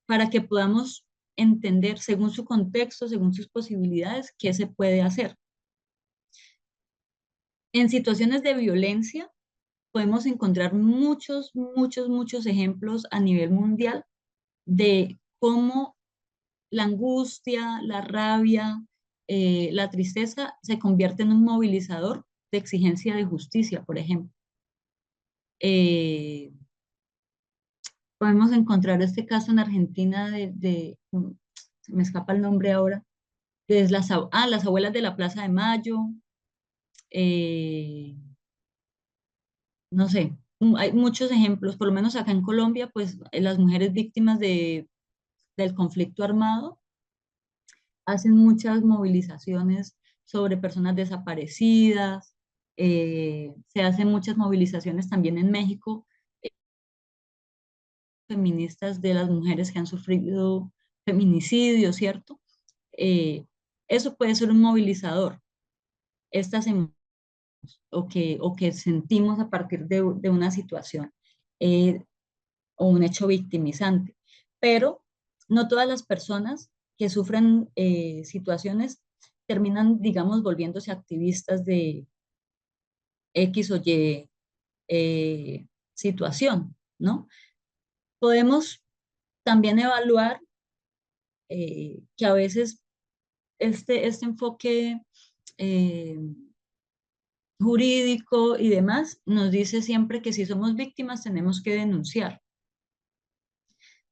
para que podamos entender según su contexto, según sus posibilidades, qué se puede hacer. En situaciones de violencia podemos encontrar muchos ejemplos a nivel mundial de cómo la angustia, la rabia, la tristeza se convierte en un movilizador de exigencia de justicia, por ejemplo. Eh, Podemos encontrar este caso en Argentina se me escapa el nombre ahora, de las abuelas de la Plaza de Mayo, eh, no sé, hay muchos ejemplos, por lo menos acá en Colombia, pues las mujeres víctimas del conflicto armado hacen muchas movilizaciones sobre personas desaparecidas, se hacen muchas movilizaciones también en México, feministas de las mujeres que han sufrido feminicidio, ¿cierto? Eh, Eso puede ser un movilizador, estas emociones o que sentimos a partir de una situación eh, o un hecho victimizante. Pero no todas las personas que sufren situaciones terminan, digamos, volviéndose activistas de X o Y situación, ¿no? Podemos también evaluar que a veces este enfoque eh, jurídico y demás nos dice siempre que si somos víctimas tenemos que denunciar.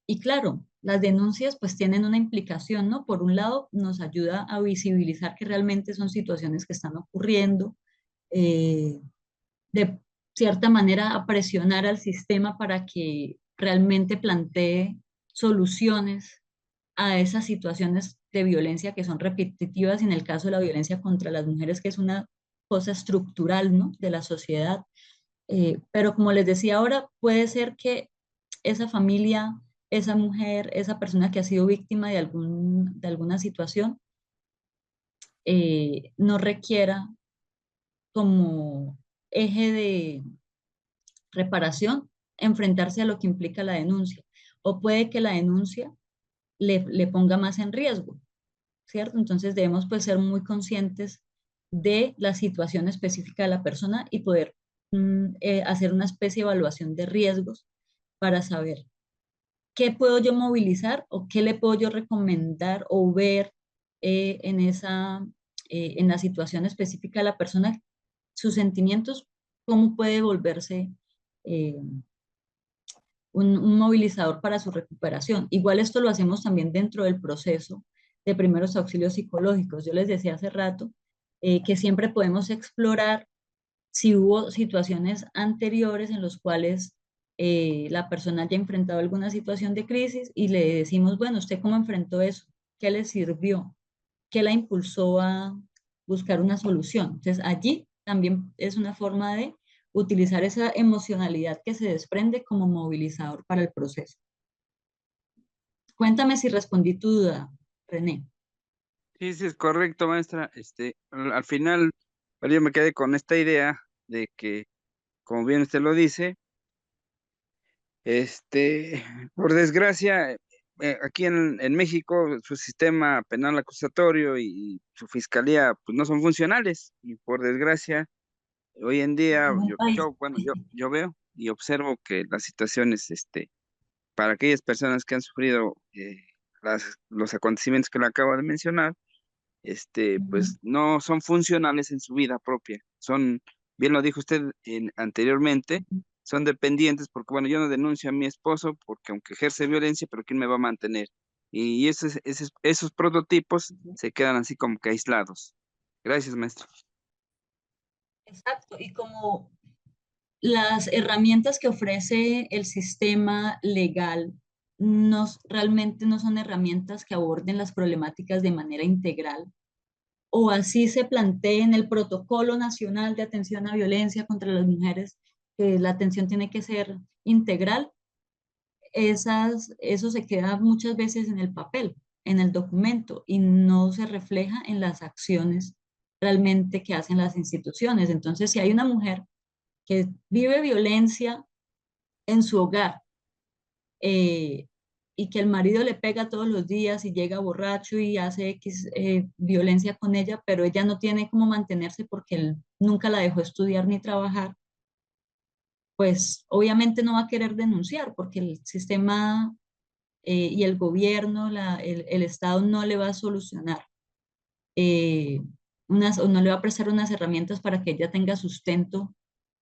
Y claro, las denuncias pues tienen una implicación, ¿no? Por un lado, nos ayuda a visibilizar que realmente son situaciones que están ocurriendo, eh, de cierta manera a presionar al sistema para que realmente plantee soluciones a esas situaciones de violencia que son repetitivas, y en el caso de la violencia contra las mujeres, que es una cosa estructural, ¿no? De la sociedad. Pero como les decía ahora, puede ser que esa familia, esa mujer, esa persona que ha sido víctima de alguna situación, no requiera como eje de reparación enfrentarse a lo que implica la denuncia. O puede que la denuncia le ponga más en riesgo, ¿cierto? Entonces debemos pues ser muy conscientes de la situación específica de la persona y poder hacer una especie de evaluación de riesgos para saber qué puedo yo movilizar o qué le puedo yo recomendar o ver en la situación específica de la persona, sus sentimientos, cómo puede volverse eh, un movilizador para su recuperación. Igual esto lo hacemos también dentro del proceso de primeros auxilios psicológicos. Yo les decía hace rato que siempre podemos explorar si hubo situaciones anteriores en las cuales la persona haya enfrentado alguna situación de crisis y le decimos, bueno, ¿usted cómo enfrentó eso? ¿Qué le sirvió? ¿Qué la impulsó a buscar una solución? Entonces, allí también es una forma de utilizar esa emocionalidad que se desprende como movilizador para el proceso. Cuéntame si respondí tu duda, René. Sí, sí, es correcto, maestra. Al final, bueno, yo me quedé con esta idea de que, como bien usted lo dice, por desgracia, aquí en México, su sistema penal acusatorio y su fiscalía, pues no son funcionales. Y por desgracia, hoy en En día, ningún país. yo veo y observo que las situaciones, para aquellas personas que han sufrido los acontecimientos que le acabo de mencionar, Ujú. pues no son funcionales en su vida propia. Son, bien lo dijo usted anteriormente, son dependientes porque, bueno, yo no denuncio a mi esposo porque aunque ejerce violencia, pero ¿quién me va a mantener? Y esos prototipos se quedan así como que aislados. Gracias, maestro. Exacto, y como las herramientas que ofrece el sistema legal realmente no son herramientas que aborden las problemáticas de manera integral, o así se plantea en el Protocolo Nacional de Atención a Violencia contra las Mujeres, que la atención tiene que ser integral, eso se queda muchas veces en el papel, en el documento, y no se refleja en las acciones realmente que hacen las instituciones. Entonces, si hay una mujer que vive violencia en su hogar, eh, y que el marido le pega todos los días y llega borracho y hace X violencia con ella, pero ella no tiene cómo mantenerse porque él nunca la dejó estudiar ni trabajar, pues obviamente no va a querer denunciar porque el sistema y el gobierno, el Estado no le va a solucionar eh, o no le va a prestar unas herramientas para que ella tenga sustento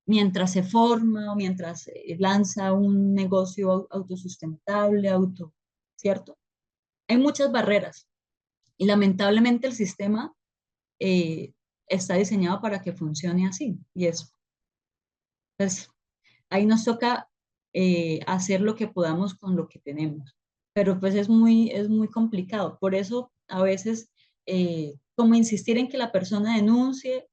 mientras se forma o mientras lanza un negocio autosustentable, ¿cierto? Hay muchas barreras y lamentablemente el sistema eh, está diseñado para que funcione así y es, pues, ahí nos toca hacer lo que podamos con lo que tenemos, pero pues es muy complicado. Por eso a veces, como insistir en que la persona denuncie,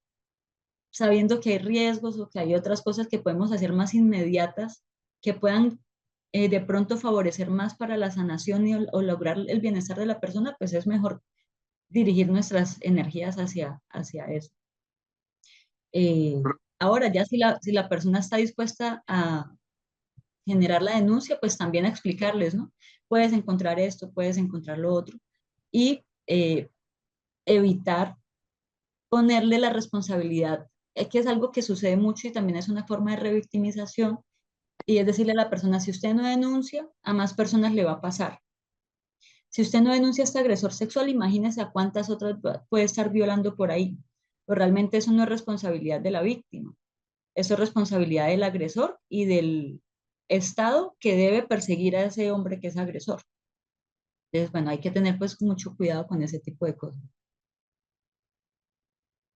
sabiendo que hay riesgos o que hay otras cosas que podemos hacer más inmediatas, que puedan de pronto favorecer más para la sanación o lograr el bienestar de la persona, pues es mejor dirigir nuestras energías hacia eso. Ahora, ya si la persona está dispuesta a generar la denuncia, pues también explicarles, ¿no? Puedes encontrar esto, puedes encontrar lo otro, y evitar ponerle la responsabilidad, que es algo que sucede mucho y también es una forma de revictimización, y es decirle a la persona, si usted no denuncia, a más personas le va a pasar. Si usted no denuncia a este agresor sexual, imagínese a cuántas otras puede estar violando por ahí. Pero realmente eso no es responsabilidad de la víctima, eso es responsabilidad del agresor y del Estado que debe perseguir a ese hombre que es agresor. Entonces, bueno, hay que tener pues mucho cuidado con ese tipo de cosas.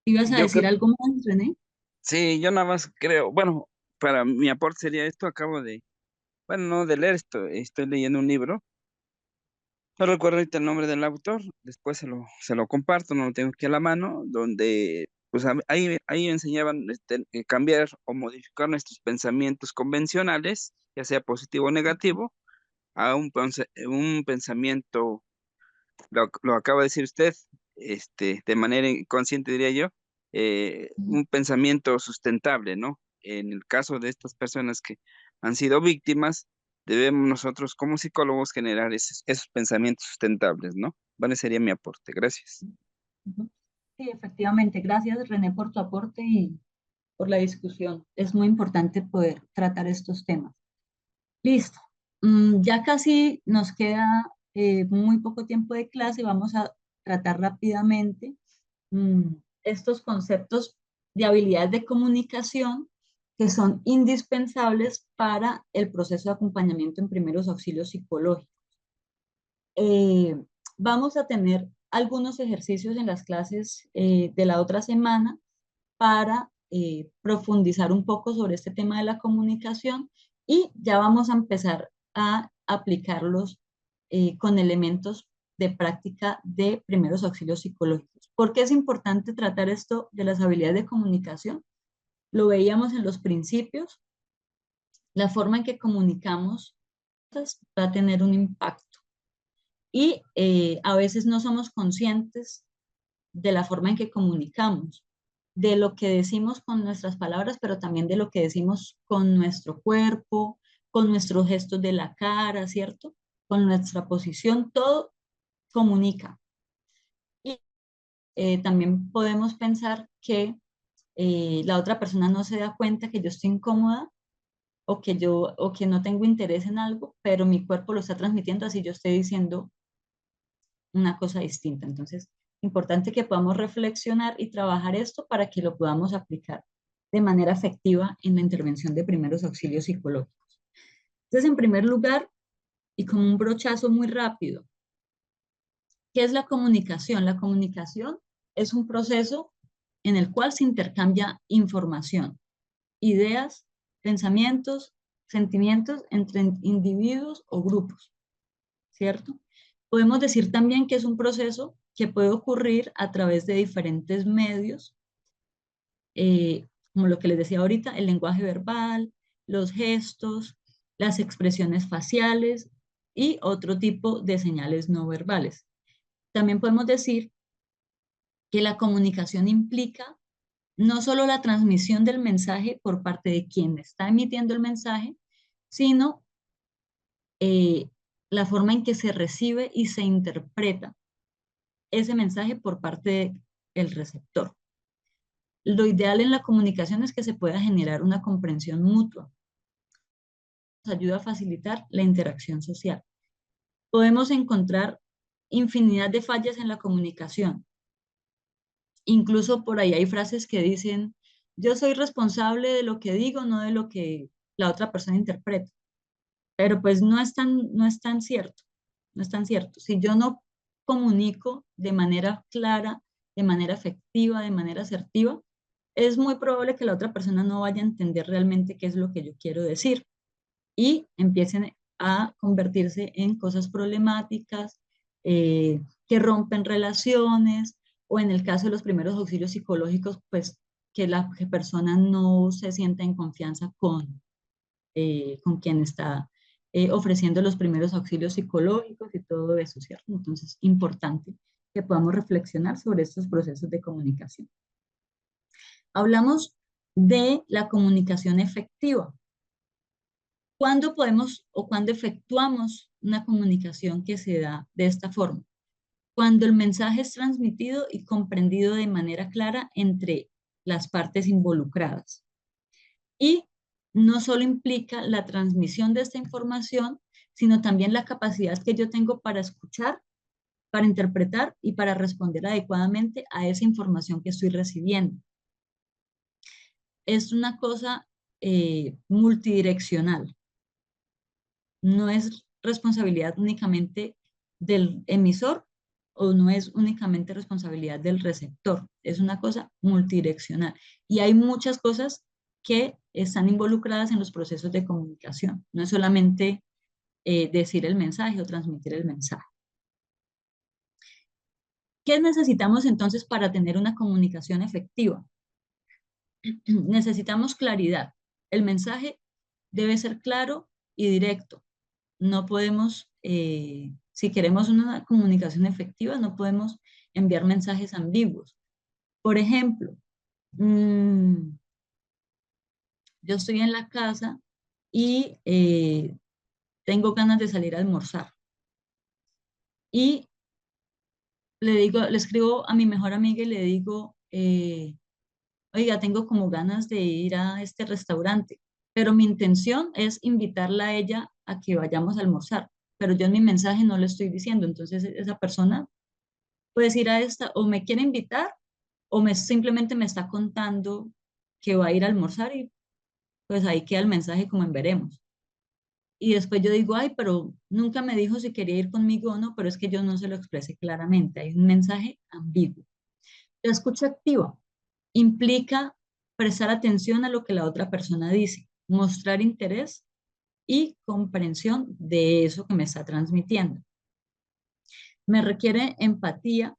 ¿Ibas a Yo decir creo, algo más, René? sí, yo nada más creo, bueno, para mi aporte sería esto, bueno, no de leer esto, estoy leyendo un libro. No recuerdo ahorita el nombre del autor, después se lo comparto, no lo tengo aquí a la mano, donde pues ahí enseñaban cambiar o modificar nuestros pensamientos convencionales, ya sea positivo o negativo, a un pensamiento, lo acaba de decir usted, de manera inconsciente diría yo, un pensamiento sustentable, ¿no? En el caso de estas personas que han sido víctimas, debemos nosotros como psicólogos generar esos pensamientos sustentables, ¿no? Bueno, ese sería mi aporte. Gracias. Ujú. Sí, efectivamente. Gracias, René, por tu aporte y por la discusión. Es muy importante poder tratar estos temas. Listo. Ya casi nos queda muy poco tiempo de clase. Vamos a tratar rápidamente estos conceptos de habilidades de comunicación que son indispensables para el proceso de acompañamiento en primeros auxilios psicológicos. Eh, Vamos a tener algunos ejercicios en las clases de la otra semana para profundizar un poco sobre este tema de la comunicación y ya vamos a empezar a aplicarlos con elementos de práctica de primeros auxilios psicológicos. ¿Por qué es importante tratar esto de las habilidades de comunicación? Lo veíamos en los principios, la forma en que comunicamos va a tener un impacto y a veces no somos conscientes de la forma en que comunicamos, de lo que decimos con nuestras palabras, pero también de lo que decimos con nuestro cuerpo, con nuestros gestos de la cara, ¿cierto? Con nuestra posición, todo comunica. Y también podemos pensar que la otra persona no se da cuenta que yo estoy incómoda o que no tengo interés en algo, pero mi cuerpo lo está transmitiendo, así yo estoy diciendo una cosa distinta. Entonces, importante que podamos reflexionar y trabajar esto para que lo podamos aplicar de manera efectiva en la intervención de primeros auxilios psicológicos. Entonces, en primer lugar, y como un brochazo muy rápido, ¿qué es la comunicación? La comunicación es un proceso en el cual se intercambia información, ideas, pensamientos, sentimientos entre individuos o grupos, ¿cierto? Podemos decir también que es un proceso que puede ocurrir a través de diferentes medios, como lo que les decía ahorita, el lenguaje verbal, los gestos, las expresiones faciales y otro tipo de señales no verbales. También podemos decir que la comunicación implica no solo la transmisión del mensaje por parte de quien está emitiendo el mensaje, sino la forma en que se recibe y se interpreta ese mensaje por parte del receptor. Lo ideal en la comunicación es que se pueda generar una comprensión mutua. Nos ayuda a facilitar la interacción social. Podemos encontrar infinidad de fallas en la comunicación. Incluso por ahí hay frases que dicen, yo soy responsable de lo que digo, no de lo que la otra persona interpreta. Pero pues no es tan cierto, no es tan cierto. Si yo no comunico de manera clara, de manera efectiva, de manera asertiva, es muy probable que la otra persona no vaya a entender realmente qué es lo que yo quiero decir y empiecen a convertirse en cosas problemáticas, que rompen relaciones, o en el caso de los primeros auxilios psicológicos, pues que la persona no se sienta en confianza con quien está ofreciendo los primeros auxilios psicológicos y todo eso, ¿cierto? Entonces, importante que podamos reflexionar sobre estos procesos de comunicación. Hablamos de la comunicación efectiva. ¿Cuándo podemos o cuándo efectuamos una comunicación que se da de esta forma? Cuando el mensaje es transmitido y comprendido de manera clara entre las partes involucradas. Y no solo implica la transmisión de esta información, sino también la capacidad que yo tengo para escuchar, para interpretar y para responder adecuadamente a esa información que estoy recibiendo. Es una cosa multidireccional. No es responsabilidad únicamente del emisor o no es únicamente responsabilidad del receptor. Es una cosa multidireccional. Y hay muchas cosas que están involucradas en los procesos de comunicación. No es solamente decir el mensaje o transmitir el mensaje. ¿Qué necesitamos entonces para tener una comunicación efectiva? Necesitamos claridad. El mensaje debe ser claro y directo. No podemos, si queremos una comunicación efectiva, no podemos enviar mensajes ambiguos. Por ejemplo, yo estoy en la casa y tengo ganas de salir a almorzar. Y le escribo a mi mejor amiga y le digo, oiga, tengo como ganas de ir a este restaurante, pero mi intención es invitarla a ella a que vayamos a almorzar, pero yo en mi mensaje no le estoy diciendo, entonces esa persona puede decir a esta, o me quiere invitar, o simplemente me está contando que va a ir a almorzar y pues ahí queda el mensaje como en veremos. y después yo digo, ay, pero nunca me dijo si quería ir conmigo o no, pero es que yo no se lo expresé claramente, hay un mensaje ambiguo. La escucha activa implica prestar atención a lo que la otra persona dice, mostrar interés y comprensión de eso que me está transmitiendo. Me requiere empatía,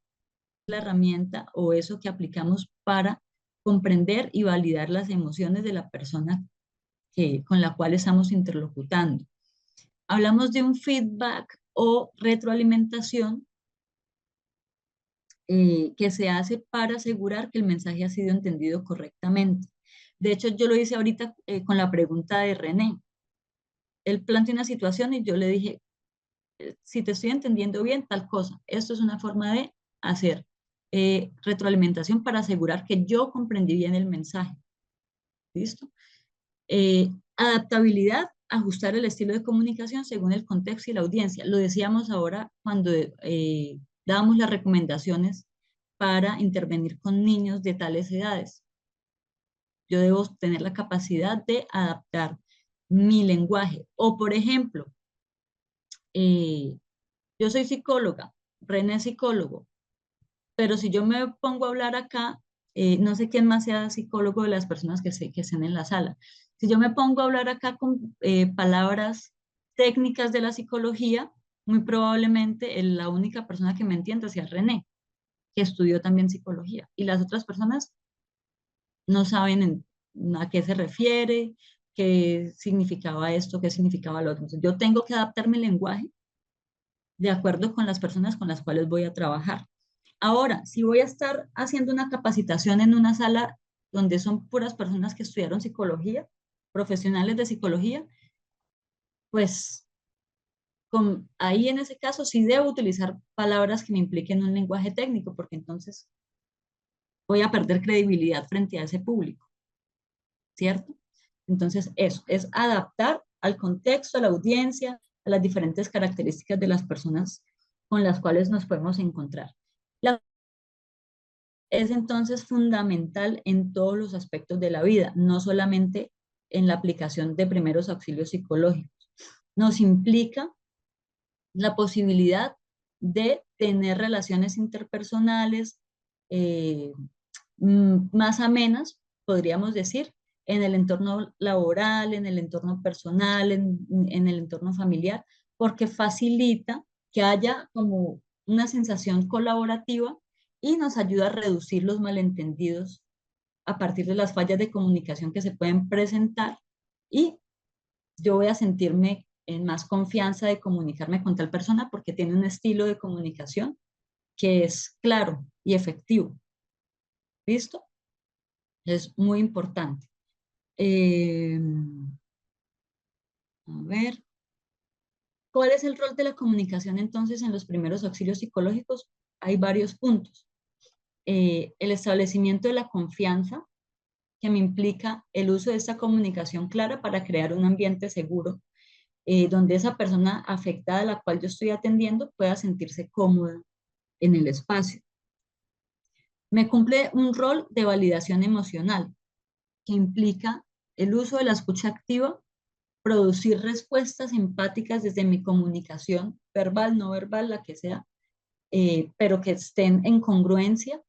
la herramienta o eso que aplicamos para comprender y validar las emociones de la persona con la cual estamos interlocutando. Hablamos de un feedback o retroalimentación que se hace para asegurar que el mensaje ha sido entendido correctamente. De hecho, yo lo hice ahorita con la pregunta de René. Él planteó una situación y yo le dije, si te estoy entendiendo bien, tal cosa. Esto es una forma de hacer retroalimentación para asegurar que yo comprendí bien el mensaje. ¿Listo? Adaptabilidad, ajustar el estilo de comunicación según el contexto y la audiencia. Lo decíamos ahora cuando dábamos las recomendaciones para intervenir con niños de tales edades. Yo debo tener la capacidad de adaptar mi lenguaje. O, por ejemplo, yo soy psicóloga, René es psicólogo, pero si yo me pongo a hablar acá, no sé quién más sea psicólogo de las personas que estén en la sala. Si yo me pongo a hablar acá con palabras técnicas de la psicología, muy probablemente la única persona que me entienda sea René, que estudió también psicología. Y las otras personas no saben a qué se refiere, qué significaba esto, qué significaba lo otro. Entonces, yo tengo que adaptar mi lenguaje de acuerdo con las personas con las cuales voy a trabajar. Ahora, si voy a estar haciendo una capacitación en una sala donde son puras personas que estudiaron psicología, profesionales de psicología, pues ahí en ese caso sí debo utilizar palabras que me impliquen un lenguaje técnico, porque entonces voy a perder credibilidad frente a ese público, ¿cierto? Entonces eso es adaptar al contexto, a la audiencia, a las diferentes características de las personas con las cuales nos podemos encontrar. Es entonces fundamental en todos los aspectos de la vida, no solamente en la aplicación de primeros auxilios psicológicos. Nos implica la posibilidad de tener relaciones interpersonales más amenas, podríamos decir, en el entorno laboral, en el entorno personal, en el entorno familiar, porque facilita que haya como una sensación colaborativa y nos ayuda a reducir los malentendidos a partir de las fallas de comunicación que se pueden presentar y yo voy a sentirme en más confianza de comunicarme con tal persona porque tiene un estilo de comunicación que es claro y efectivo. ¿Listo? Es muy importante. A ver, ¿cuál es el rol de la comunicación entonces en los primeros auxilios psicológicos? Hay varios puntos. El establecimiento de la confianza, que me implica el uso de esta comunicación clara para crear un ambiente seguro, donde esa persona afectada a la cual yo estoy atendiendo pueda sentirse cómoda en el espacio. Me cumple un rol de validación emocional, que implica el uso de la escucha activa, producir respuestas empáticas desde mi comunicación, verbal, no verbal, la que sea, pero que estén en congruencia.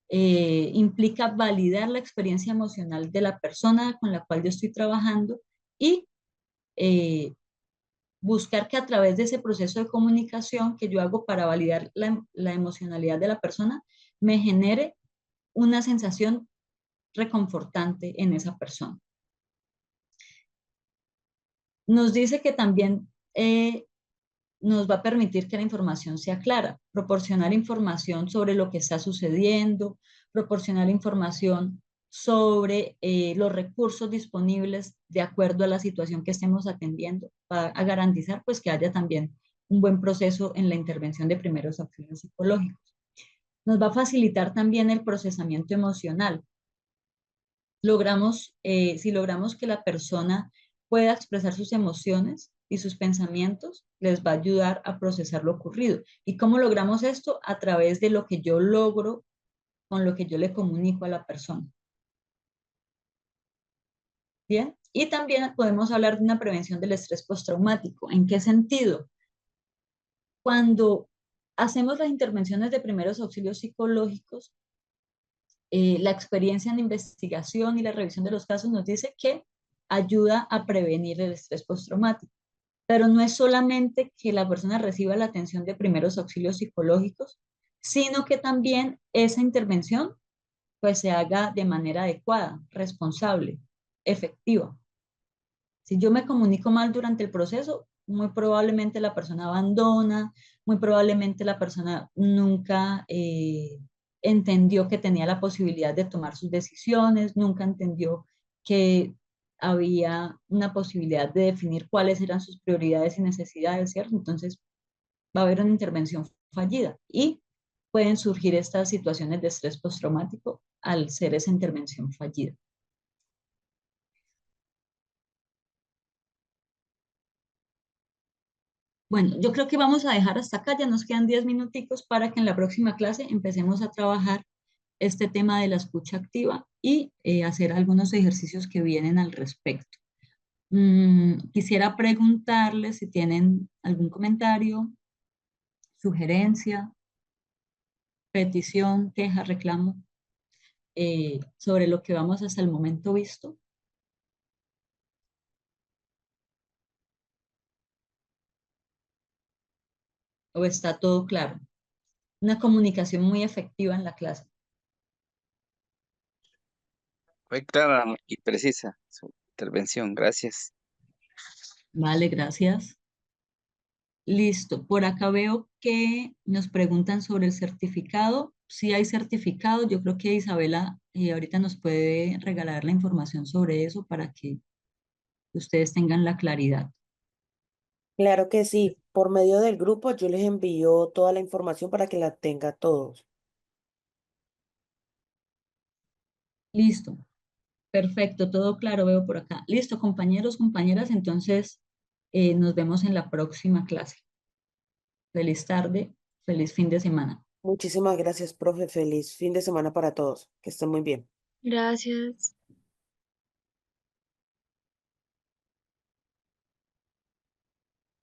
Implica validar la experiencia emocional de la persona con la cual yo estoy trabajando y buscar que a través de ese proceso de comunicación que yo hago para validar la emocionalidad de la persona, me genere una sensación reconfortante en esa persona. Nos dice que también nos va a permitir que la información sea clara, proporcionar información sobre lo que está sucediendo, proporcionar información sobre los recursos disponibles de acuerdo a la situación que estemos atendiendo, para garantizar pues que haya también un buen proceso en la intervención de primeros auxilios psicológicos. Nos va a facilitar también el procesamiento emocional. Si logramos que la persona pueda expresar sus emociones y sus pensamientos, les va a ayudar a procesar lo ocurrido. ¿Y cómo logramos esto? A través de lo que yo logro con lo que yo le comunico a la persona. Bien, Y también podemos hablar de una prevención del estrés postraumático. ¿En qué sentido? Cuando hacemos las intervenciones de primeros auxilios psicológicos, la experiencia en investigación y la revisión de los casos nos dice que ayuda a prevenir el estrés postraumático. Pero no es solamente que la persona reciba la atención de primeros auxilios psicológicos, sino que también esa intervención pues se haga de manera adecuada, responsable, efectiva. Si yo me comunico mal durante el proceso, muy probablemente la persona abandona, muy probablemente la persona nunca entendió que tenía la posibilidad de tomar sus decisiones, nunca entendió que había una posibilidad de definir cuáles eran sus prioridades y necesidades, ¿cierto? Entonces va a haber una intervención fallida y pueden surgir estas situaciones de estrés postraumático al ser esa intervención fallida. Bueno, yo creo que vamos a dejar hasta acá, ya nos quedan 10 minuticos para que en la próxima clase empecemos a trabajar este tema de la escucha activa y hacer algunos ejercicios que vienen al respecto. Quisiera preguntarles si tienen algún comentario, sugerencia, petición, queja, reclamo sobre lo que vamos hasta el momento visto. ¿O está todo claro? Una comunicación muy efectiva en la clase. Fue clara y precisa su intervención. Gracias. Vale, gracias. Listo. Por acá veo que nos preguntan sobre el certificado. Si hay certificado, yo creo que Isabela ahorita nos puede regalar la información sobre eso para que ustedes tengan la claridad. Claro que sí, por medio del grupo yo les envío toda la información para que la tenga todos. Listo. Perfecto, todo claro, veo por acá. Listo, compañeros, compañeras, entonces nos vemos en la próxima clase. Feliz tarde, feliz fin de semana. Muchísimas gracias, profe. Feliz fin de semana para todos. Que estén muy bien. Gracias.